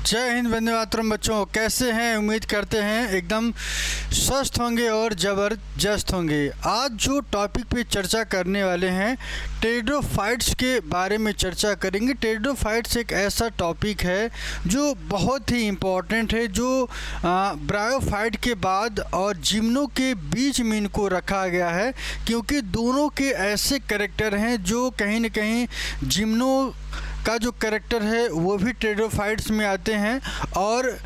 जय हिंद, वंदे मातरम। बच्चों कैसे हैं? उम्मीद करते हैं एकदम स्वस्थ होंगे और ज़बरदस्त होंगे। आज जो टॉपिक पे चर्चा करने वाले हैं टेरिडोफाइट्स के बारे में चर्चा करेंगे। टेरिडोफाइट्स एक ऐसा टॉपिक है जो बहुत ही इम्पोर्टेंट है, जो ब्रायोफाइट के बाद और जिम्नो के बीच में इनको रखा गया है, क्योंकि दोनों के ऐसे कैरेक्टर हैं जो कहीं न कहीं जिम्नो का जो कैरेक्टर है वो भी टेरिडोफाइट्स में आते हैं, और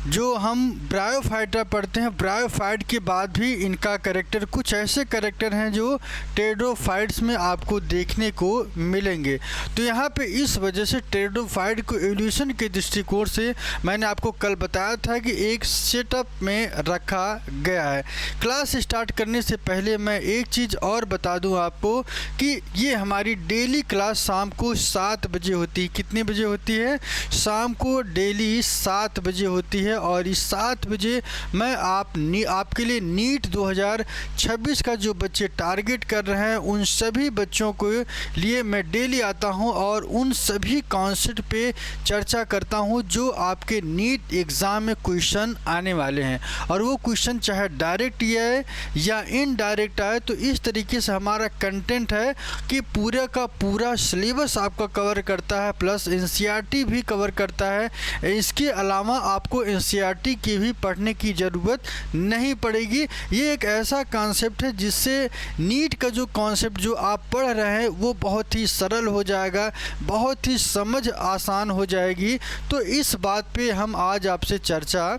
जो हम ब्रायोफाइटा पढ़ते हैं ब्रायोफाइट के बाद भी इनका कैरेक्टर कुछ ऐसे कैरेक्टर हैं जो टेरिडोफाइट्स में आपको देखने को मिलेंगे। तो यहाँ पे इस वजह से टेरिडोफाइट को एवोल्यूशन के दृष्टिकोण से मैंने आपको कल बताया था कि एक सेटअप में रखा गया है। क्लास स्टार्ट करने से पहले मैं एक चीज़ और बता दूँ आपको कि ये हमारी डेली क्लास शाम को 7 बजे होती है। कितने बजे होती है? शाम को डेली 7 बजे होती है। और इस 7 बजे मैं आपके लिए नीट 2026 का जो बच्चे टारगेट कर रहे हैं उन सभी बच्चों को लिए मैं डेली आता हूं और उन सभी कॉन्सेप्ट पे चर्चा करता हूं जो आपके नीट एग्ज़ाम में क्वेश्चन आने वाले हैं। और वो क्वेश्चन चाहे डायरेक्ट आए या इनडायरेक्ट आए, तो इस तरीके से हमारा कंटेंट है कि पूरा का पूरा सिलेबस आपका कवर करता है, प्लस एनसीईआरटी भी कवर करता है। इसके अलावा आपको एनसीईआरटी की भी पढ़ने की ज़रूरत नहीं पड़ेगी। ये एक ऐसा कॉन्सेप्ट है जिससे नीट का जो कॉन्सेप्ट जो आप पढ़ रहे हैं वो बहुत ही सरल हो जाएगा, बहुत ही समझ आसान हो जाएगी। तो इस बात पे हम आज आपसे चर्चा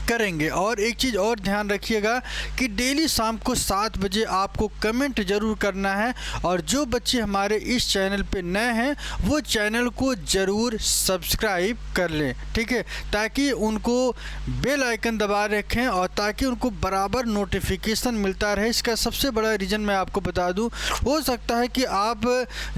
करेंगे। और एक चीज़ और ध्यान रखिएगा कि डेली शाम को 7 बजे आपको कमेंट ज़रूर करना है, और जो बच्चे हमारे इस चैनल पे नए हैं वो चैनल को ज़रूर सब्सक्राइब कर लें, ठीक है, ताकि उनको बेल आइकन दबा रखें और ताकि उनको बराबर नोटिफिकेशन मिलता रहे। इसका सबसे बड़ा रीज़न मैं आपको बता दूं, हो सकता है कि आप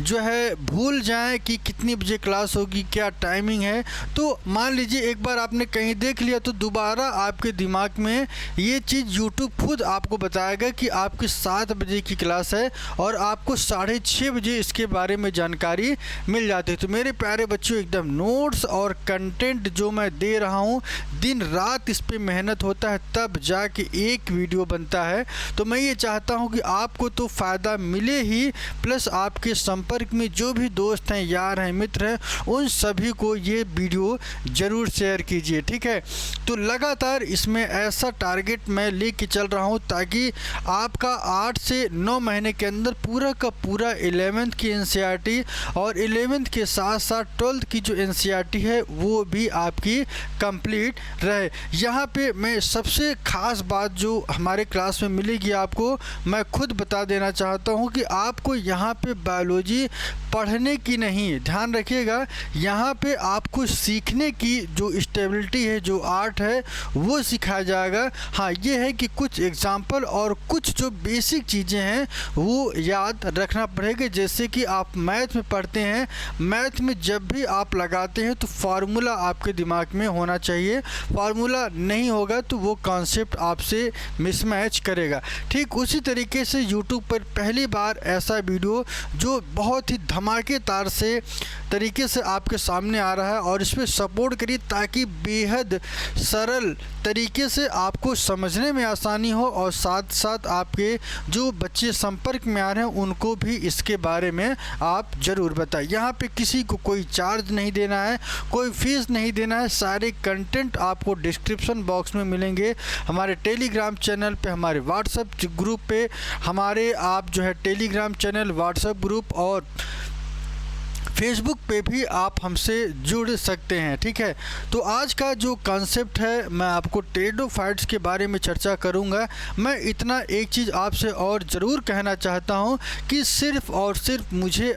जो है भूल जाएं कि कितनी बजे क्लास होगी, क्या टाइमिंग है। तो मान लीजिए एक बार आपने कहीं देख लिया तो दोबारा आपके दिमाग में ये चीज़ यूट्यूब खुद आपको बताएगा कि आपकी 7 बजे की क्लास है और आपको 6:30 बजे इसके बारे में जानकारी मिल जाती है। तो मेरे प्यारे बच्चों, एकदम नोट्स और कंटेंट जो मैं दे रहा हूँ, दिन रात इस पे मेहनत होता है तब जाके एक वीडियो बनता है। तो मैं ये चाहता हूँ कि आपको तो फ़ायदा मिले ही, प्लस आपके संपर्क में जो भी दोस्त हैं, यार हैं, मित्र हैं, उन सभी को ये वीडियो ज़रूर शेयर कीजिए, ठीक है। तो लगातार इसमें ऐसा टारगेट मैं लेके चल रहा हूं ताकि आपका 8 से 9 महीने के अंदर पूरा का पूरा 11th की एनसीईआरटी और 11th के साथ साथ 12th की जो एनसीईआरटी है वो भी आपकी कंप्लीट रहे। यहाँ पे मैं सबसे ख़ास बात जो हमारे क्लास में मिलेगी आपको, मैं खुद बता देना चाहता हूँ कि आपको यहाँ पे बायोलॉजी पढ़ने की नहीं, ध्यान रखिएगा, यहाँ पे आपको सीखने की जो स्टेबिलिटी है, जो आर्ट है, वो सिखाया जाएगा। हाँ, ये है कि कुछ एग्जाम्पल और कुछ जो बेसिक चीज़ें हैं वो याद रखना पड़ेगा। जैसे कि आप मैथ में पढ़ते हैं, मैथ में जब भी आप लगाते हैं तो फार्मूला आपके दिमाग में होना चाहिए। फार्मूला नहीं होगा तो वो कॉन्सेप्ट आपसे मिसमैच करेगा। ठीक उसी तरीके से यूट्यूब पर पहली बार ऐसा वीडियो जो बहुत ही धमाकेदार से तरीके से आपके सामने आ रहा है, और इस पर सपोर्ट करिए ताकि बेहद सरल तरीके से आपको समझने में आसानी हो, और साथ साथ आपके जो बच्चे संपर्क में आ रहे हैं उनको भी इसके बारे में आप ज़रूर बताएं। यहाँ पे किसी को कोई चार्ज नहीं देना है, कोई फीस नहीं देना है। सारे कंटेंट आपको डिस्क्रिप्शन बॉक्स में मिलेंगे, हमारे टेलीग्राम चैनल पे, हमारे व्हाट्सएप ग्रुप पे, हमारे आप जो है टेलीग्राम चैनल, व्हाट्सएप ग्रुप और फेसबुक पे भी आप हमसे जुड़ सकते हैं, ठीक है। तो आज का जो कॉन्सेप्ट है, मैं आपको टेरिडोफाइट्स के बारे में चर्चा करूंगा। मैं इतना एक चीज़ आपसे और ज़रूर कहना चाहता हूं कि सिर्फ़ और सिर्फ मुझे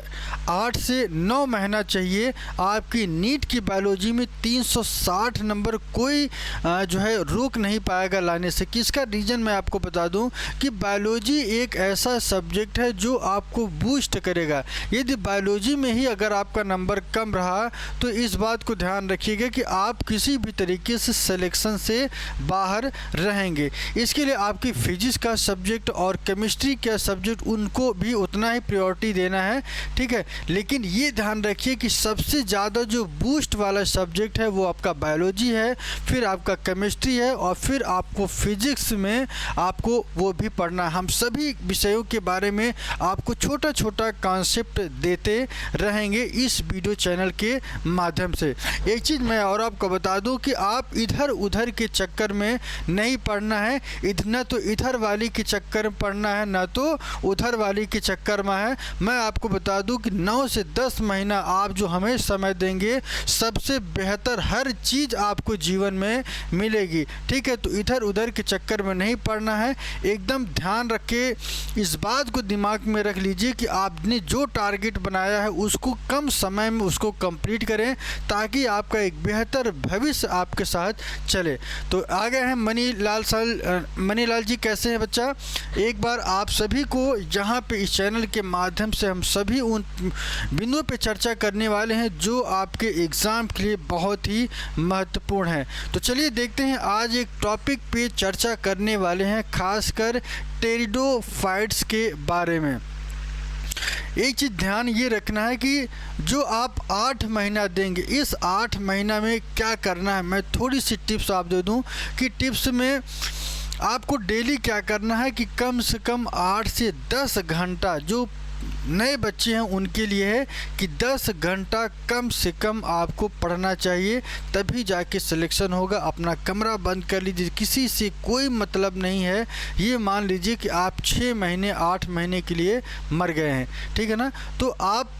8 से 9 महीना चाहिए आपकी नीट की बायोलॉजी में 360 नंबर कोई जो है रोक नहीं पाएगा लाने से। किसका रीज़न मैं आपको बता दूं कि बायोलॉजी एक ऐसा सब्जेक्ट है जो आपको बूस्ट करेगा। यदि बायोलॉजी में ही अगर अगर आपका नंबर कम रहा तो इस बात को ध्यान रखिएगा कि आप किसी भी तरीके से सिलेक्शन से बाहर रहेंगे। इसके लिए आपकी फिजिक्स का सब्जेक्ट और केमिस्ट्री का सब्जेक्ट उनको भी उतना ही प्रायोरिटी देना है, ठीक है। लेकिन ये ध्यान रखिए कि सबसे ज़्यादा जो बूस्ट वाला सब्जेक्ट है वो आपका बायोलॉजी है, फिर आपका केमिस्ट्री है और फिर आपको फिजिक्स में आपको वो भी पढ़ना है। हम सभी विषयों के बारे में आपको छोटा छोटा कॉन्सेप्ट देते रहेंगे इस वीडियो चैनल के माध्यम से। एक चीज़ मैं और आपको बता दूं कि आप इधर उधर के चक्कर में नहीं पढ़ना है, न तो इधर वाली के चक्कर में पढ़ना है ना तो उधर वाली के चक्कर में है। मैं आपको बता दूं कि 9 से 10 महीना आप जो हमें समय देंगे सबसे बेहतर हर चीज़ आपको जीवन में मिलेगी, ठीक है। तो इधर उधर के चक्कर में नहीं पढ़ना है। एकदम ध्यान रख के इस बात को दिमाग में रख लीजिए कि आपने जो टारगेट बनाया है उसको कम समय में उसको कंप्लीट करें ताकि आपका एक बेहतर भविष्य आपके साथ चले। तो आ गए हैं मनीलाल जी, कैसे हैं बच्चा? एक बार आप सभी को यहाँ पे इस चैनल के माध्यम से हम सभी उन बिंदुओं पे चर्चा करने वाले हैं जो आपके एग्ज़ाम के लिए बहुत ही महत्वपूर्ण है। तो चलिए देखते हैं आज एक टॉपिक पे चर्चा करने वाले हैं खासकर टेरिडोफाइट्स के बारे में। एक चीज़ ध्यान ये रखना है कि जो आप 8 महीना देंगे, इस 8 महीना में क्या करना है, मैं थोड़ी सी टिप्स आप दे दूं कि टिप्स में आपको डेली क्या करना है कि कम से कम 8 से 10 घंटा, जो नए बच्चे हैं उनके लिए है कि 10 घंटा कम से कम आपको पढ़ना चाहिए, तभी जाके सिलेक्शन होगा। अपना कमरा बंद कर लीजिए, किसी से कोई मतलब नहीं है। ये मान लीजिए कि आप 6 महीने 8 महीने के लिए मर गए हैं, ठीक है ना। तो आप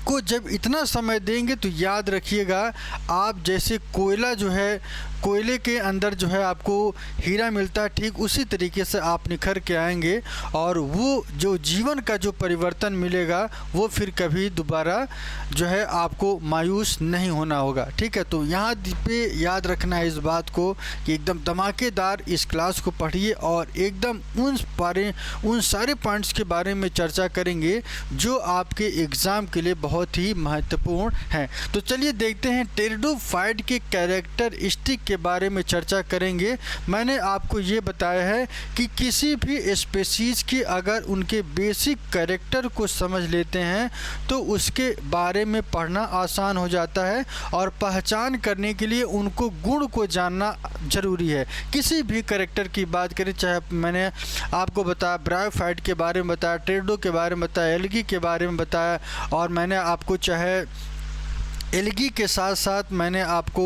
को जब इतना समय देंगे तो याद रखिएगा, आप जैसे कोयला जो है, कोयले के अंदर जो है आपको हीरा मिलता है, ठीक उसी तरीके से आप निखर के आएंगे और वो जो जीवन का जो परिवर्तन मिलेगा वो फिर कभी दोबारा जो है आपको मायूस नहीं होना होगा, ठीक है। तो यहाँ पे याद रखना है इस बात को कि एकदम धमाकेदार इस क्लास को पढ़िए और एकदम उन सारे पॉइंट्स के बारे में चर्चा करेंगे जो आपके एग्ज़ाम के लिए बहुत ही महत्वपूर्ण हैं। तो चलिए देखते हैं, टेरिडोफाइट के कैरेक्टरिस्टिक के बारे में चर्चा करेंगे। मैंने आपको ये बताया है कि किसी भी स्पीशीज़ की अगर उनके बेसिक कैरेक्टर को समझ लेते हैं तो उसके बारे में पढ़ना आसान हो जाता है और पहचान करने के लिए उनको गुण को जानना ज़रूरी है। किसी भी कैरेक्टर की बात करें, चाहे मैंने आपको बताया ब्रायोफाइट के बारे में बताया, टेरिडो के बारे में बताया, एल्गी के बारे में बताया और मैंने आपको चाहे एल्गी के साथ साथ मैंने आपको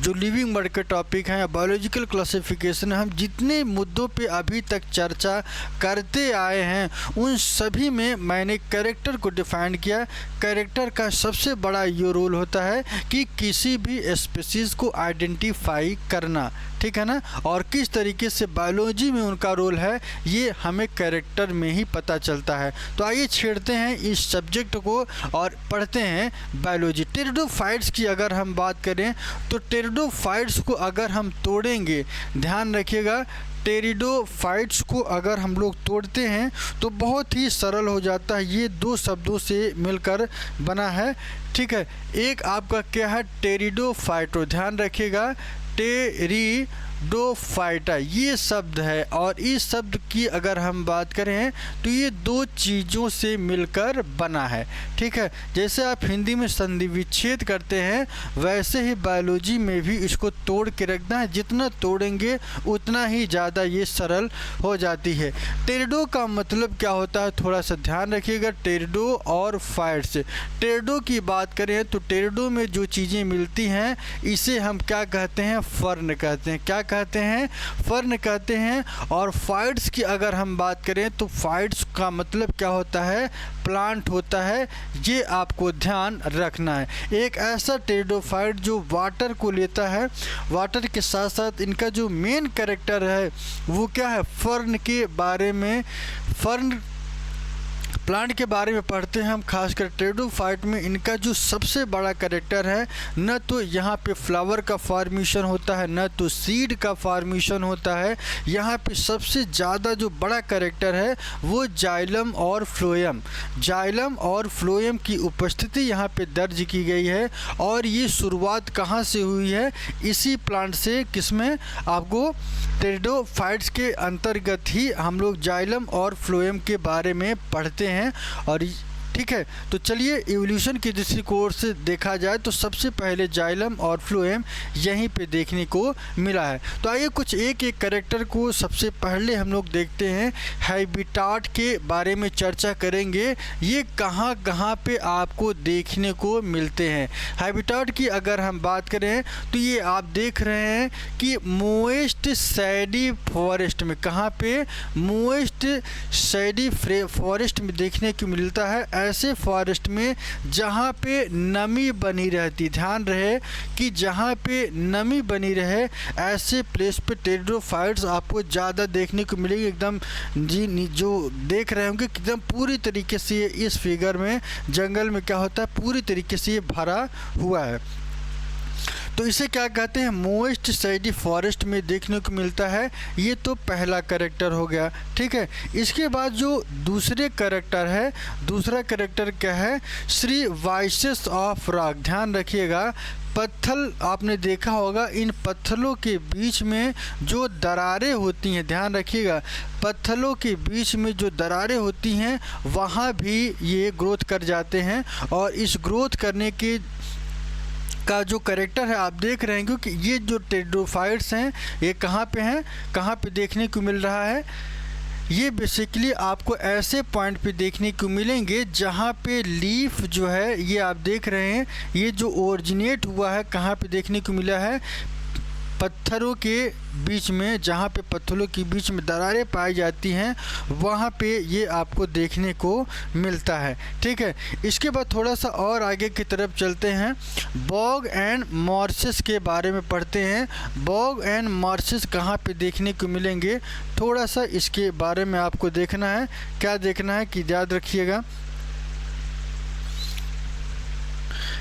जो लिविंग वर्ड के टॉपिक हैं, बायोलॉजिकल क्लासिफिकेशन, हम जितने मुद्दों पे अभी तक चर्चा करते आए हैं उन सभी में मैंने कैरेक्टर को डिफाइन किया। कैरेक्टर का सबसे बड़ा ये रोल होता है कि किसी भी स्पीशीज़ को आइडेंटिफाई करना, ठीक है ना, और किस तरीके से बायोलॉजी में उनका रोल है ये हमें कैरेक्टर में ही पता चलता है। तो आइए छेड़ते हैं इस सब्जेक्ट को और पढ़ते हैं बायोलॉजी। टेरिडोफाइट्स की अगर हम बात करें तो टेरिडोफाइट्स को अगर हम तोड़ेंगे, ध्यान रखिएगा, टेरिडोफाइट्स को अगर हम लोग तोड़ते हैं तो बहुत ही सरल हो जाता है। ये 2 शब्दों से मिलकर बना है, ठीक है। एक आपका क्या है, टेरिडोफाइटो, ध्यान रखिएगा, टेरिडोफाइटा ये शब्द है और इस शब्द की अगर हम बात करें तो ये 2 चीज़ों से मिलकर बना है, ठीक है। जैसे आप हिंदी में संधि विच्छेद करते हैं वैसे ही बायोलॉजी में भी इसको तोड़ के रखना है, जितना तोड़ेंगे उतना ही ज़्यादा ये सरल हो जाती है। टेरिडो का मतलब क्या होता है, थोड़ा सा ध्यान रखिएगा। टेरिडो और फाइट्स, टेरिडो की बात करें तो टेरिडो में जो चीज़ें मिलती हैं इसे हम क्या कहते हैं, फर्न कहते हैं। क्या कहते हैं, फर्न कहते हैं। और फाइट्स की अगर हम बात करें तो फाइट्स का मतलब क्या होता है, प्लांट होता है। ये आपको ध्यान रखना है। एक ऐसा टेरिडोफाइट जो वाटर को लेता है, वाटर के साथ साथ इनका जो मेन कैरेक्टर है वो क्या है, फर्न के बारे में। फर्न प्लांट के बारे में पढ़ते हैं हम, खासकर टेरिडोफाइट में इनका जो सबसे बड़ा कैरेक्टर है, न तो यहाँ पे फ्लावर का फॉर्मेशन होता है, न तो सीड का फॉर्मेशन होता है। यहाँ पे सबसे ज़्यादा जो बड़ा कैरेक्टर है वो जाइलम और फ्लोएम, जाइलम और फ्लोएम की उपस्थिति यहाँ पे दर्ज की गई है। और ये शुरुआत कहाँ से हुई है? इसी प्लांट से, किसमें? आपको टेरिडोफाइट्स के अंतर्गत ही हम लोग जाइलम और फ्लोएम के बारे में पढ़ते हैं। और ठीक है, तो चलिए इवोल्यूशन के दृष्टिकोण से देखा जाए तो सबसे पहले जाइलम और फ्लोएम यहीं पे देखने को मिला है। तो आइए कुछ एक एक कैरेक्टर को सबसे पहले हम लोग देखते हैं। हैबिटाट के बारे में चर्चा करेंगे, ये कहाँ कहाँ पे आपको देखने को मिलते हैं। हैबिटाट की अगर हम बात करें तो ये आप देख रहे हैं कि मोएस्ट सैडी फॉरेस्ट में, कहाँ पे? मोएस्ट सैडी फॉरेस्ट में देखने को मिलता है। ऐसे फॉरेस्ट में जहाँ पे नमी बनी रहती, ध्यान रहे कि जहाँ पे नमी बनी रहे ऐसे प्लेस पे टेरिडोफाइट्स आपको ज़्यादा देखने को मिलेगी। एकदम जी जो देख रहे होंगे एकदम पूरी तरीके से इस फिगर में जंगल में क्या होता है, पूरी तरीके से ये भरा हुआ है। तो इसे क्या कहते हैं? मोएस्ट सैडी फॉरेस्ट में देखने को मिलता है। ये तो पहला कैरेक्टर हो गया, ठीक है। इसके बाद जो दूसरे कैरेक्टर है, दूसरा कैरेक्टर क्या है? Shri vices of rock. ध्यान रखिएगा, पत्थर आपने देखा होगा, इन पत्थरों के बीच में जो दरारें होती हैं, ध्यान रखिएगा, पत्थरों के बीच में जो दरारें होती हैं वहाँ भी ये ग्रोथ कर जाते हैं। और इस ग्रोथ करने के का जो कैरेक्टर है आप देख रहे हैं, क्योंकि ये जो टेरिडोफाइट्स हैं ये कहाँ पे हैं, कहाँ पे देखने को मिल रहा है? ये बेसिकली आपको ऐसे पॉइंट पे देखने को मिलेंगे जहाँ पे लीफ जो है, ये आप देख रहे हैं, ये जो ओरिजिनेट हुआ है कहाँ पे देखने को मिला है? पत्थरों के बीच में, जहाँ पे पत्थरों के बीच में दरारें पाई जाती हैं वहाँ पे ये आपको देखने को मिलता है, ठीक है। इसके बाद थोड़ा सा और आगे की तरफ चलते हैं, बॉग एंड मॉर्सेस के बारे में पढ़ते हैं। बॉग एंड मॉर्सेस कहाँ पे देखने को मिलेंगे, थोड़ा सा इसके बारे में आपको देखना है। क्या देखना है कि याद रखिएगा,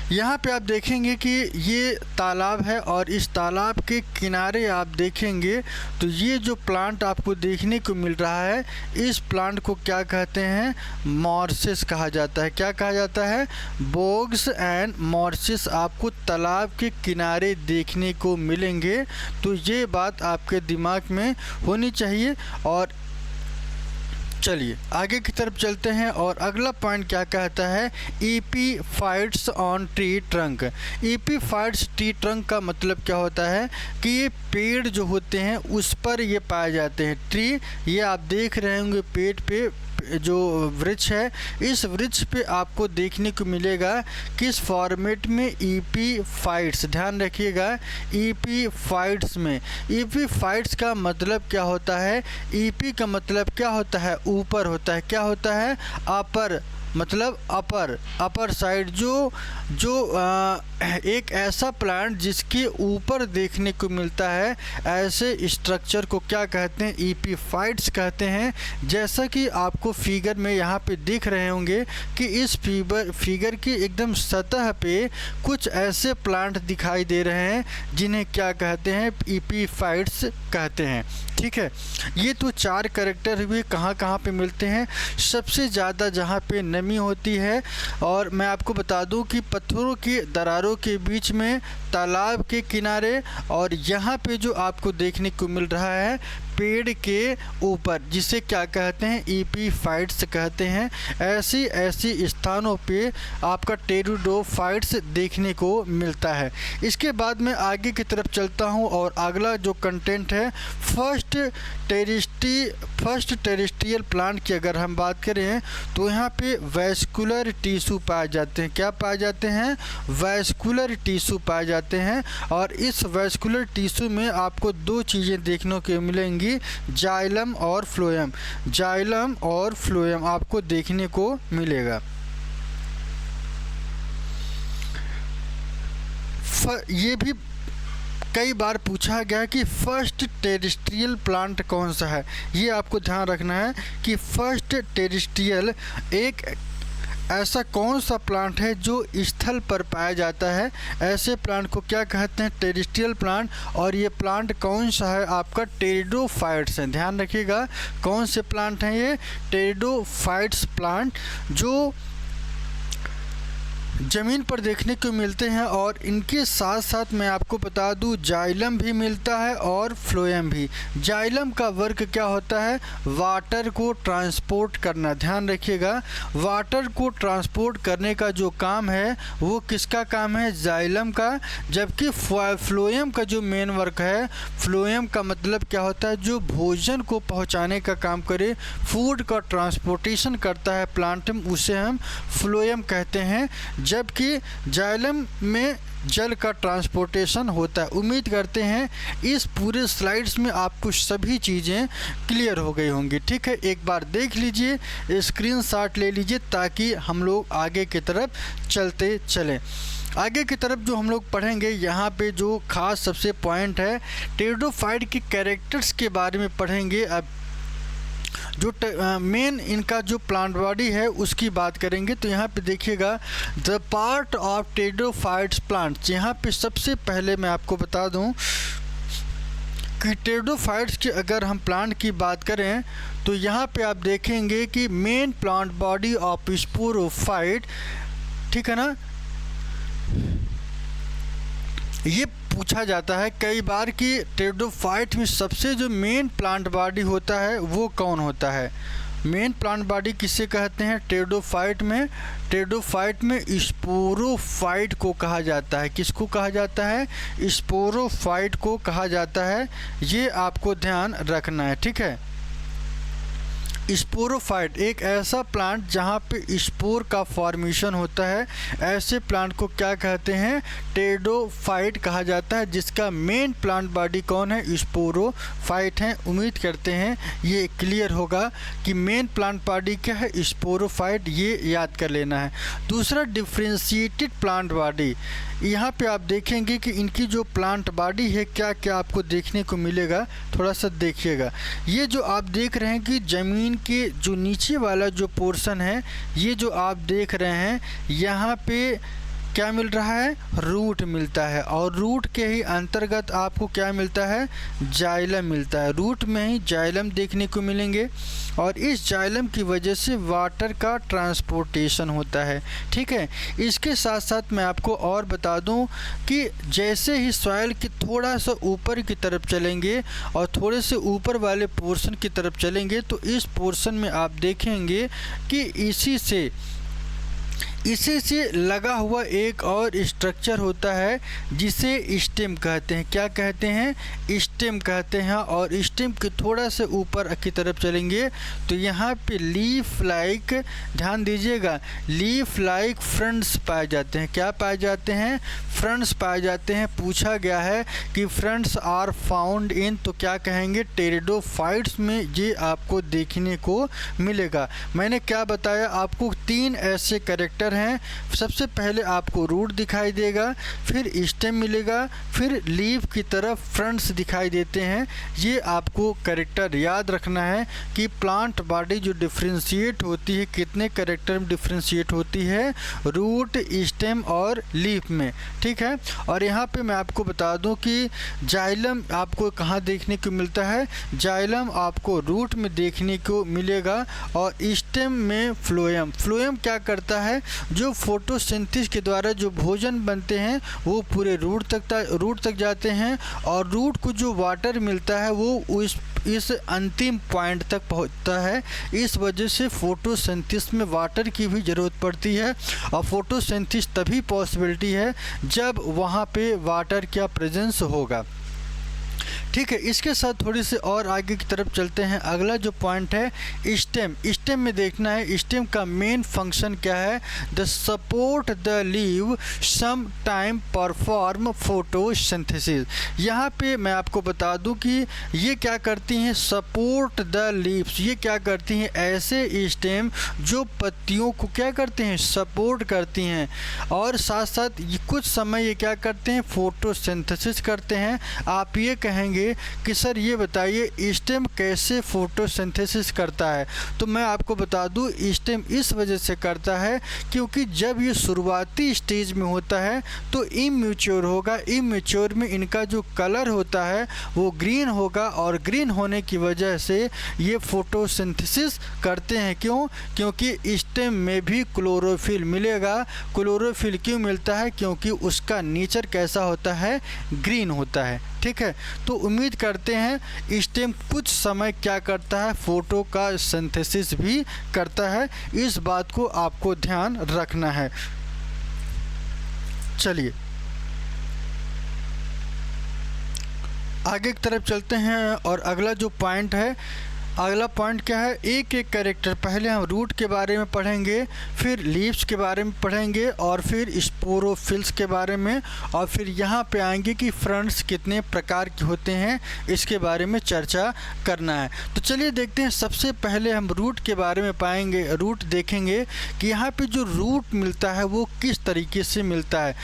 यहाँ पे आप देखेंगे कि ये तालाब है और इस तालाब के किनारे आप देखेंगे तो ये जो प्लांट आपको देखने को मिल रहा है, इस प्लांट को क्या कहते हैं? मॉर्सेस कहा जाता है। क्या कहा जाता है? बोग्स एंड मॉर्सेस आपको तालाब के किनारे देखने को मिलेंगे। तो ये बात आपके दिमाग में होनी चाहिए। और चलिए आगे की तरफ चलते हैं और अगला पॉइंट क्या कहता है? Epiphytes on tree trunk. Epiphytes tree trunk का मतलब क्या होता है कि ये पेड़ जो होते हैं उस पर ये पाए जाते हैं। ट्री, ये आप देख रहे होंगे पेड़ पे जो वृक्ष है, इस वृक्ष पे आपको देखने को मिलेगा किस फॉर्मेट में? एपीफाइट्स। ध्यान रखिएगा, एपीफाइट्स में। एपीफाइट्स का मतलब क्या होता है? ईपी का मतलब क्या होता है? ऊपर होता है। क्या होता है? अपर, मतलब अपर साइड, जो एक ऐसा प्लांट जिसके ऊपर देखने को मिलता है, ऐसे स्ट्रक्चर को क्या कहते हैं? एपीफाइट्स कहते हैं। जैसा कि आपको फिगर में यहाँ पे दिख रहे होंगे कि इस फिगर की एकदम सतह पे कुछ ऐसे प्लांट दिखाई दे रहे हैं जिन्हें क्या कहते हैं? एपीफाइट्स कहते हैं, ठीक है। ये तो चार कैरेक्टर हुए, कहाँ कहाँ पे मिलते हैं? सबसे ज़्यादा जहाँ पे नमी होती है, और मैं आपको बता दूं कि पत्थरों की दरारों के बीच में, तालाब के किनारे, और यहाँ पे जो आपको देखने को मिल रहा है पेड़ के ऊपर, जिसे क्या कहते हैं? एपीफाइट्स कहते हैं। ऐसी स्थानों पे आपका टेरिडोफाइट्स देखने को मिलता है। इसके बाद मैं आगे की तरफ चलता हूँ और अगला जो कंटेंट है, फर्स्ट टेरेस्ट्रियल प्लांट की अगर हम बात करें तो यहाँ पे वैस्कुलर टिश्यू पाए जाते हैं। क्या पाए जाते हैं? वैस्कुलर टिश्यू पाए जाते हैं। और इस वैस्कुलर टिश्यू में आपको दो चीज़ें देखने को मिलेंगी, जाइलम और फ्लोएम। जाइलम और फ्लोएम आपको देखने को मिलेगा। ये भी कई बार पूछा गया कि फर्स्ट टेरेस्ट्रियल प्लांट कौन सा है। ये आपको ध्यान रखना है कि फर्स्ट टेरेस्ट्रियल एक ऐसा कौन सा प्लांट है जो स्थल पर पाया जाता है। ऐसे प्लांट को क्या कहते हैं? Terrestrial plant. और ये प्लांट कौन सा है? आपका टेरिडोफाइट्स है। ध्यान रखिएगा कौन से प्लांट हैं ये? टेरिडोफाइट्स प्लांट, जो ज़मीन पर देखने को मिलते हैं। और इनके साथ साथ मैं आपको बता दूं जाइलम भी मिलता है और फ्लोएम भी। जाइलम का वर्क क्या होता है? वाटर को ट्रांसपोर्ट करना। ध्यान रखिएगा वाटर को ट्रांसपोर्ट करने का जो काम है वो किसका काम है? जाइलम का। जबकि फ्लोएम का जो मेन वर्क है, फ्लोएम का मतलब क्या होता है? जो भोजन को पहुंचाने का काम करे, फूड का ट्रांसपोर्टेशन करता है प्लांट में, उसे हम फ्लोएम कहते हैं। जबकि जाइलम में जल का ट्रांसपोर्टेशन होता है। उम्मीद करते हैं इस पूरे स्लाइड्स में आपको सभी चीज़ें क्लियर हो गई होंगी। ठीक है, एक बार देख लीजिए, स्क्रीनशॉट ले लीजिए ताकि हम लोग आगे की तरफ चलते चलें। आगे की तरफ जो हम लोग पढ़ेंगे, यहाँ पे जो खास सबसे पॉइंट है, टेरिडोफाइट के कैरेक्टर्स के बारे में पढ़ेंगे। अब जो मेन इनका जो प्लांट बॉडी है उसकी बात करेंगे। तो यहाँ पे देखिएगा the part of pteridophytes plants. यहाँ पे सबसे पहले मैं आपको बता दूँ कि टेरिडोफाइट्स की अगर हम प्लांट की बात करें तो यहाँ पे आप देखेंगे कि main plant body of sporophyte, ठीक है ना, ये पूछा जाता है कई बार कि टेरिडोफाइट में सबसे जो मेन प्लांट बॉडी होता है वो कौन होता है? मेन प्लांट बॉडी किसे कहते हैं? टेरिडोफाइट में स्पोरोफाइट को कहा जाता है। किसको कहा जाता है? स्पोरोफाइट को कहा जाता है। ये आपको ध्यान रखना है। ठीक है, स्पोरोफाइट एक ऐसा प्लांट जहाँ पे स्पोर का फॉर्मेशन होता है, ऐसे प्लांट को क्या कहते हैं? टेरिडोफाइट कहा जाता है, जिसका मेन प्लांट बॉडी कौन है? स्पोरोफाइट है। उम्मीद करते हैं ये क्लियर होगा कि मेन प्लांट बॉडी क्या है? स्पोरोफाइट, ये याद कर लेना है। दूसरा डिफ्रेंशिएटेड प्लांट बॉडी। यहाँ पे आप देखेंगे कि इनकी जो प्लांट बॉडी है क्या क्या आपको देखने को मिलेगा, थोड़ा सा देखिएगा। ये जो आप देख रहे हैं कि ज़मीन के जो नीचे वाला जो पोर्शन है, ये जो आप देख रहे हैं, यहाँ पे क्या मिल रहा है? रूट मिलता है। और रूट के ही अंतर्गत आपको क्या मिलता है? जाइलम मिलता है। रूट में ही जाइलम देखने को मिलेंगे और इस जाइलम की वजह से वाटर का ट्रांसपोर्टेशन होता है। ठीक है, इसके साथ साथ मैं आपको और बता दूं कि जैसे ही सॉइल के थोड़ा सा ऊपर की तरफ चलेंगे और थोड़े से ऊपर वाले पोर्शन की तरफ चलेंगे तो इस पोर्शन में आप देखेंगे कि इसी से लगा हुआ एक और स्ट्रक्चर होता है जिसे स्टेम कहते हैं। क्या कहते हैं? स्टेम कहते हैं। और स्टेम के थोड़ा से ऊपर की तरफ चलेंगे तो यहाँ पे लीफ लाइक, ध्यान दीजिएगा, लीफ लाइक फ्रंट्स पाए जाते हैं। क्या पाए जाते हैं? फ्रंट्स पाए जाते हैं। पूछा गया है कि फ्रंट्स आर फाउंड इन, तो क्या कहेंगे? टेरिडोफाइट्स में ये आपको देखने को मिलेगा। मैंने क्या बताया आपको? 3 ऐसे कैरेक्टर हैं। सबसे पहले आपको रूट दिखाई देगा, फिर स्टेम मिलेगा, फिर लीफ की तरफ फ्रंट्स दिखाई देते हैं। ये आपको कैरेक्टर याद रखना है कि प्लांट बॉडी जो डिफ्रेंशिएट होती है कितने कैरेक्टर में डिफ्रेंशिएट होती है? रूट, स्टेम और लीफ में। ठीक है, और यहाँ पे मैं आपको बता दूं कि जाइलम आपको कहाँ देखने को मिलता है? जाइलम आपको रूट में देखने को मिलेगा और स्टेम में फ्लोएम। फ्लोएम क्या करता है? जो फोटोसिंथेसिस के द्वारा जो भोजन बनते हैं वो पूरे रूट तक जाते हैं और रूट को जो वाटर मिलता है वो इस अंतिम पॉइंट तक पहुंचता है। इस वजह से फोटोसिंथेसिस में वाटर की भी ज़रूरत पड़ती है और फोटोसिंथेसिस तभी पॉसिबिलिटी है जब वहाँ पे वाटर का प्रेजेंस होगा। ठीक है, इसके साथ थोड़ी सी और आगे की तरफ चलते हैं। अगला जो पॉइंट है स्टेम। स्टेम में देखना है स्टेम का मेन फंक्शन क्या है। The support the leave some time perform photosynthesis. यहाँ पे मैं आपको बता दूं कि ये क्या करती हैं, सपोर्ट द लीव्स। ये क्या करती हैं, ऐसे स्टेम जो पत्तियों को क्या करते हैं, सपोर्ट करती हैं, और साथ साथ कुछ समय ये क्या करते हैं, फोटोसिंथेसिस करते हैं। आप ये कहेंगे कि सर ये बताइए स्टेम कैसे फोटोसिंथेसिस करता है। तो मैं आपको बता दूं स्टेम इस वजह से करता है क्योंकि जब ये शुरुआती स्टेज में होता है तो इमैच्योर होगा। इमैच्योर में इनका जो कलर होता है वो ग्रीन होगा, और ग्रीन होने की वजह से ये फोटोसिंथेसिस करते हैं। क्यों? क्योंकि स्टेम में भी क्लोरोफिल मिलेगा। क्लोरोफिल क्यों मिलता है? क्योंकि उसका नेचर कैसा होता है, ग्रीन होता है। ठीक है, तो उम्मीद करते हैं स्टेम कुछ समय क्या करता है, फोटो का सिंथेसिस भी करता है। इस बात को आपको ध्यान रखना है। चलिए आगे की तरफ चलते हैं, और अगला जो पॉइंट है, अगला पॉइंट क्या है, एक एक कैरेक्टर। पहले हम रूट के बारे में पढ़ेंगे, फिर लीव्स के बारे में पढ़ेंगे, और फिर स्पोरोफिल्स के बारे में, और फिर यहाँ पे आएंगे कि फ्रंट्स कितने प्रकार के होते हैं, इसके बारे में चर्चा करना है। तो चलिए देखते हैं। सबसे पहले हम रूट के बारे में पाएंगे, रूट देखेंगे कि यहाँ पे जो रूट मिलता है वो किस तरीके से मिलता है।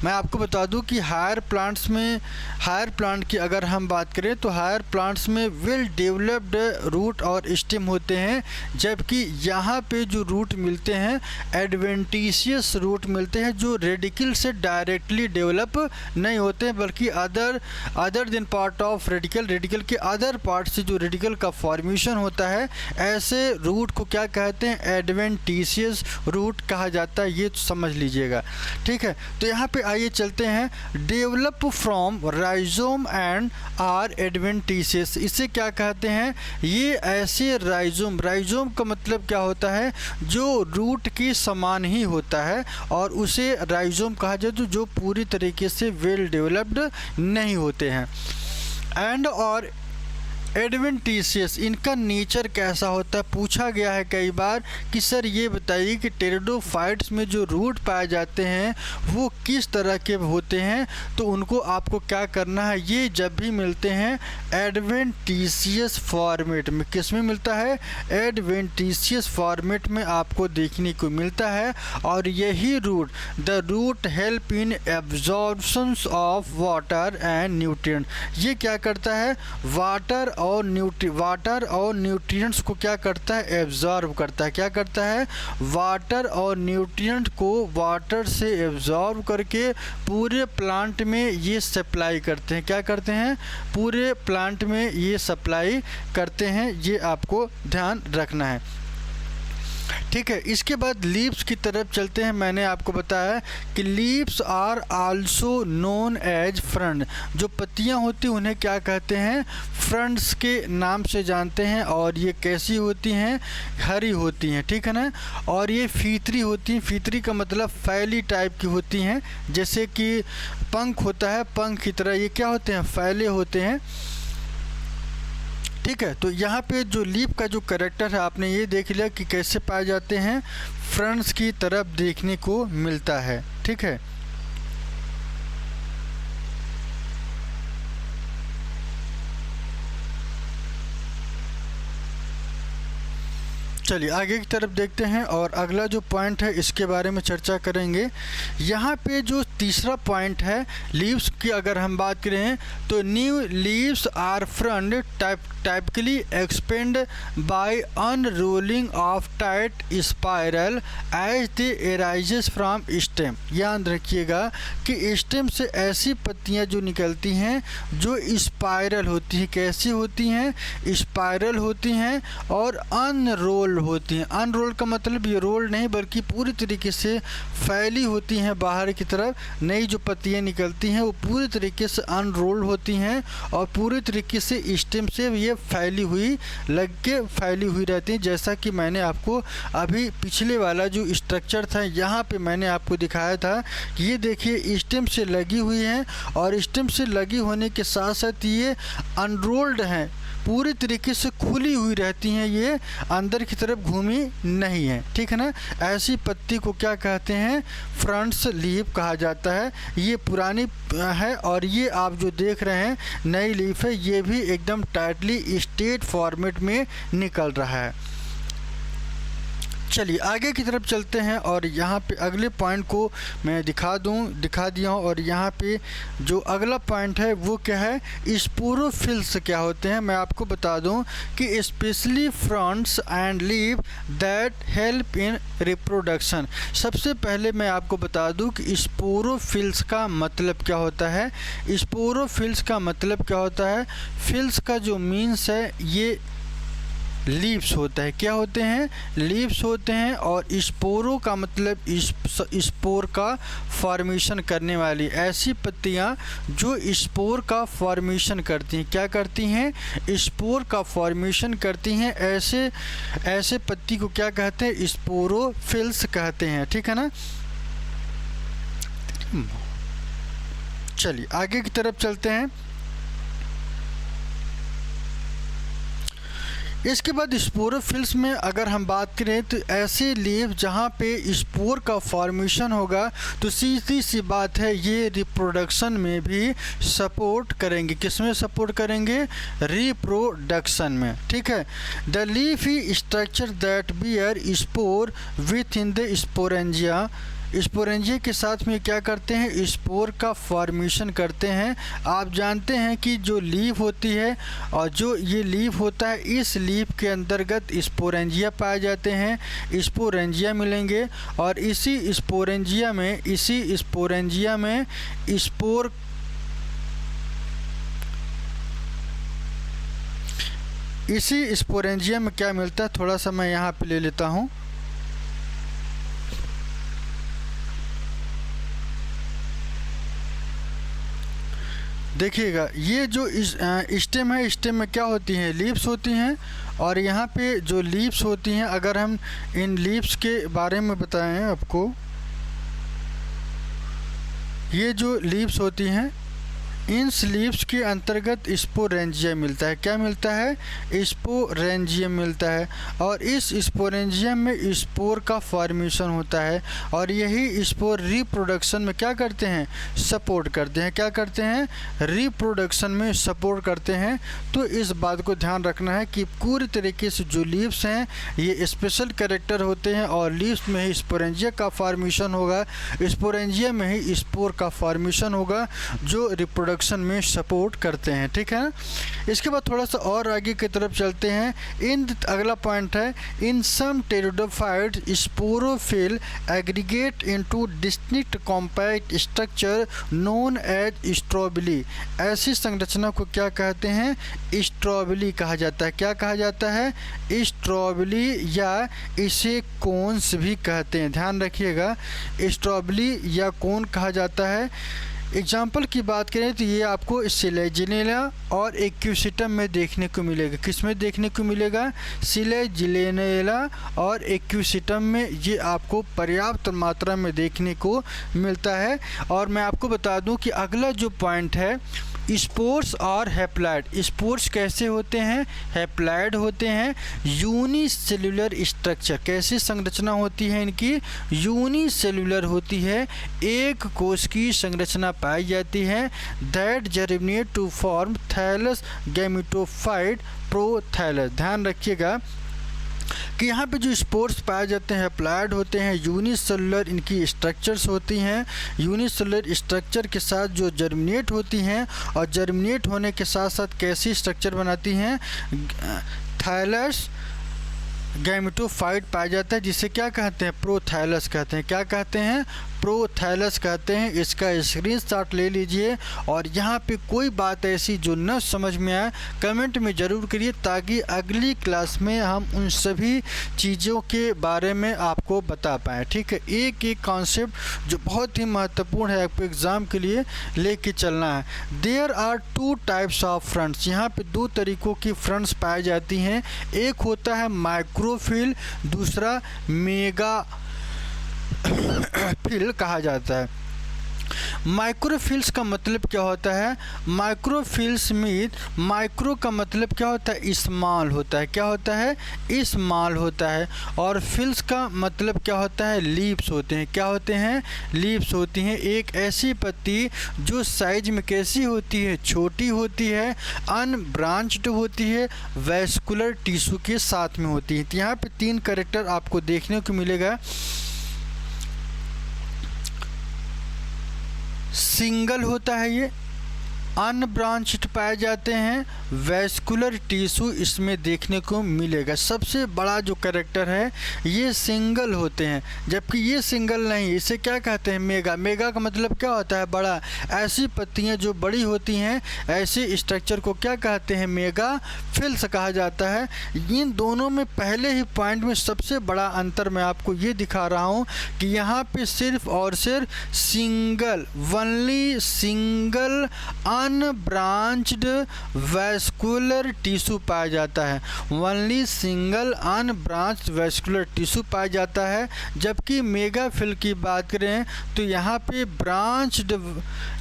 मैं आपको बता दूं कि हायर प्लांट की अगर हम बात करें तो हायर प्लांट्स में वेल डेवलप्ड रूट और स्टेम होते हैं, जबकि यहाँ पे जो रूट मिलते हैं एडवेंटिशियस रूट मिलते हैं, जो रेडिकल से डायरेक्टली डेवलप नहीं होते हैं, बल्कि other than part of radical के अदर पार्ट से जो रेडिकल का फॉर्मेशन होता है, ऐसे रूट को क्या कहते हैं, एडवेंटिशियस रूट कहा जाता है। ये तो समझ लीजिएगा। ठीक है, तो यहाँ पे आइए चलते हैं। Develop from rhizome and are adventitious. इसे क्या कहते हैं, ये ऐसे राइजोम का मतलब क्या होता है, जो रूट के समान ही होता है, और उसे राइजोम कहा जाए जो पूरी तरीके से वेल डेवलप्ड नहीं होते हैं। एंड और एडवेंटिशियस, इनका नेचर कैसा होता है, पूछा गया है कई बार कि सर ये बताइए कि टेरिडोफाइट्स में जो रूट पाए जाते हैं वो किस तरह के होते हैं। तो उनको आपको क्या करना है, ये जब भी मिलते हैं एडवेंटिशियस फॉर्मेट में, किस में मिलता है, एडवेंटिशियस फॉर्मेट में आपको देखने को मिलता है। और यही root, the root help in absorption of water and nutrient. ये क्या करता है, वाटर और न्यूट्रिएंट्स को क्या करता है, एब्जॉर्ब करता है। क्या करता है, वाटर और न्यूट्रिएंट को वाटर से एब्जॉर्ब करके पूरे प्लांट में ये सप्लाई करते हैं। क्या करते हैं, पूरे प्लांट में ये सप्लाई करते हैं। ये आपको ध्यान रखना है। ठीक है, इसके बाद लीव्स की तरफ चलते हैं। मैंने आपको बताया कि leaves are also known as frond. जो पत्तियां होती हैं उन्हें क्या कहते हैं, फ्रंट्स के नाम से जानते हैं। और ये कैसी होती हैं, हरी होती हैं। ठीक है ना, और ये फीतरी होती हैं। फीतरी का मतलब फैली टाइप की होती हैं, जैसे कि पंख होता है, पंख की तरह ये क्या होते हैं, फैले होते हैं। ठीक है, तो यहाँ पे जो लीफ का जो कैरेक्टर है आपने ये देख लिया कि कैसे पाए जाते हैं, फ्रंट्स की तरफ देखने को मिलता है। ठीक है, चलिए आगे की तरफ देखते हैं, और अगला जो पॉइंट है इसके बारे में चर्चा करेंगे। यहाँ पे जो तीसरा पॉइंट है लीव्स की अगर हम बात करें तो new leaves are front typically expand by unrolling of tight spiral as they arises from stem. याद रखिएगा कि स्टेम से ऐसी पत्तियाँ जो निकलती हैं जो स्पाइरल होती हैं। कैसी होती हैं, स्पाइरल होती हैं और अनरोल होती हैं। अनरोल का मतलब ये रोल नहीं बल्कि पूरी तरीके से फैली होती हैं बाहर की तरफ। नई जो पत्तियां निकलती हैं वो पूरी तरीके से अनरोल होती हैं और पूरी तरीके से स्टेम से ये फैली हुई फैली हुई रहती हैं। जैसा कि मैंने आपको अभी पिछले वाला जो स्ट्रक्चर था यहाँ पे मैंने आपको दिखाया था कि ये देखिए स्टेम से लगी हुई हैं और स्टेम से लगी होने के साथ साथ ये अनरोल्ड हैं, पूरी तरीके से खुली हुई रहती हैं, ये अंदर की तरफ घूमी नहीं है। ठीक है ना। ऐसी पत्ती को क्या कहते हैं? फ्रंट्स लीफ कहा जाता है। ये पुरानी है और ये आप जो देख रहे हैं नई लीफ है, ये भी एकदम टाइटली स्ट्रेट फॉर्मेट में निकल रहा है। चलिए आगे की तरफ चलते हैं और यहाँ पे अगले पॉइंट को मैं दिखा दिया हूँ। और यहाँ पे जो अगला पॉइंट है वो क्या है? स्पोरोफिल्स क्या होते हैं मैं आपको बता दूँ कि specially fronts and leaf that help in reproduction. सबसे पहले मैं आपको बता दूँ कि स्पोरोफिल्स का मतलब क्या होता है। स्पोरोफिल्स का मतलब क्या होता है? फिल्स का जो मीन्स है ये लीव्स होता है। क्या होते हैं? लीव्स होते हैं। और स्पोरो का मतलब स्पोर का फॉर्मेशन करने वाली ऐसी पत्तियां जो स्पोर का फॉर्मेशन करती हैं। क्या करती हैं? स्पोर का फॉर्मेशन करती हैं। ऐसे पत्ती को क्या कहते हैं? स्पोरोफिल्स कहते हैं। ठीक है ना। चलिए आगे की तरफ चलते हैं। इसके बाद स्पोरोफिल्स में अगर हम बात करें तो ऐसे लीफ जहाँ पे स्पोर का फॉर्मेशन होगा तो सीधी सी बात है ये रिप्रोडक्शन में भी सपोर्ट करेंगे। किसमें सपोर्ट करेंगे? रिप्रोडक्शन में। ठीक है। The leafy structure that bear spore within the sporangia. Sporangia के साथ में क्या करते हैं? स्पोर का फॉर्मेशन करते हैं। आप जानते हैं कि जो लीफ होती है और जो ये लीफ होता है इस लीफ के अंतर्गत स्पोरेंजिया पाए जाते हैं। स्पोरेंजिया मिलेंगे और इसी स्पोरेंजिया में स्पोर इसी स्पोरेंजिया में क्या मिलता है? थोड़ा सा मैं यहाँ पे ले लेता हूँ। देखिएगा ये जो स्टेम है, स्टेम में क्या होती हैं? लीव्स होती हैं। और यहाँ पे जो लीव्स होती हैं, अगर हम इन लीव्स के बारे में बताएं आपको, ये जो लीव्स होती हैं इन लीव्स के अंतर्गत स्पोरेंजियम मिलता है। क्या मिलता है? स्पोरेंजियम मिलता है। और इस स्पोरेंजियम में स्पोर का फॉर्मेशन होता है और यही स्पोर रिप्रोडक्शन में क्या करते हैं? सपोर्ट करते हैं। क्या करते हैं? रिप्रोडक्शन में सपोर्ट करते हैं। तो इस बात को ध्यान रखना है कि पूरी तरीके से जो लीव्स हैं ये स्पेशल कैरेक्टर होते हैं और लीव्स में ही स्पोरेंजिया का फॉर्मेशन होगा, स्पोरेंजिया में ही स्पोर का फॉर्मेशन होगा जो रिप्रोडक्शन में सपोर्ट करते हैं। ठीक है। इसके बाद थोड़ा सा और आगे की तरफ चलते हैं। अगला पॉइंट है in some pteridophyte sporophyll aggregate into distinct compact structure known as strobili. ऐसी संरचना को क्या कहते हैं? स्ट्रोबिली कहा जाता है। क्या कहा जाता है? स्ट्रोबिली या इसे कोन्स भी कहते हैं। ध्यान रखिएगा, स्ट्रोबिली या कोन कहा जाता है। एग्जाम्पल की बात करें तो ये आपको सिलेजिनेला और एक्यूसिटम में देखने को मिलेगा। किस में देखने को मिलेगा? सिलेजिनेला और एक्यूसिटम में ये आपको पर्याप्त मात्रा में देखने को मिलता है। और मैं आपको बता दूं कि अगला जो पॉइंट है स्पोर्स और हैप्लॉइड। स्पोर्स कैसे होते हैं? हैप्लॉइड होते हैं। यूनिसेल्युलर स्ट्रक्चर, कैसी संरचना होती है इनकी? यूनिसेल्युलर होती है, एक कोश की संरचना पाई जाती है। That germinate to form thallus gametophyte prothallus. ध्यान रखिएगा कि यहाँ पे जो स्पोर्स पाए जाते हैं हैप्लॉइड होते हैं, यूनिसेलुलर इनकी स्ट्रक्चर्स होती हैं। यूनिसेलुलर स्ट्रक्चर के साथ जो जर्मिनेट होती हैं और जर्मिनेट होने के साथ साथ कैसी स्ट्रक्चर बनाती हैं? थैलस गैमेटोफाइट पाया जाता है, जिसे क्या कहते हैं, प्रोथैलस कहते हैं। क्या कहते हैं, प्रोथैलस कहते हैं। इसका स्क्रीनशॉट ले लीजिए और यहाँ पे कोई बात ऐसी जो न समझ में आए कमेंट में ज़रूर करिए, ताकि अगली क्लास में हम उन सभी चीज़ों के बारे में आपको बता पाएँ। ठीक है, एक एक कॉन्सेप्ट जो बहुत ही महत्वपूर्ण है आपको एग्ज़ाम के लिए लेके चलना है। There are 2 types of fronds. यहाँ पे 2 तरीक़ों की फ्रंट्स पाई जाती हैं। एक होता है माइक्रोफिल, दूसरा मेगा फिल कहा जाता है। माइक्रोफिल्स का मतलब क्या होता है, माइक्रोफिल्स में माइक्रो का मतलब क्या होता है, स्मॉल होता है। क्या होता है, स्मॉल होता है। और फिल्स का मतलब क्या होता है, लीव्स होते हैं। क्या होते हैं, लीव्स होती हैं। एक ऐसी पत्ती जो साइज में कैसी होती है, छोटी होती है, अनब्रांच्ड होती है, वैस्कुलर टिश्यू के साथ में होती है। तो यहाँ पे 3 कैरेक्टर आपको देखने को मिलेगा। सिंगल होता है ये, अनब्रांच्ड पाए जाते हैं, वैस्कुलर टिश्यू इसमें देखने को मिलेगा। सबसे बड़ा जो कैरेक्टर है ये सिंगल होते हैं, जबकि ये सिंगल नहीं, इसे क्या कहते हैं, मेगा। मेगा का मतलब क्या होता है, बड़ा। ऐसी पत्तियां जो बड़ी होती हैं, ऐसे स्ट्रक्चर को क्या कहते हैं, मेगा फिल्स कहा जाता है। इन दोनों में पहले ही पॉइंट में सबसे बड़ा अंतर मैं आपको ये दिखा रहा हूँ कि यहाँ पे सिर्फ और सिर्फ single, only single unbranched vascular tissue पाया जाता है। Only single unbranched vascular tissue पाया जाता है। जबकि मेगाफिल की बात करें तो यहाँ पे ब्रांच्ड,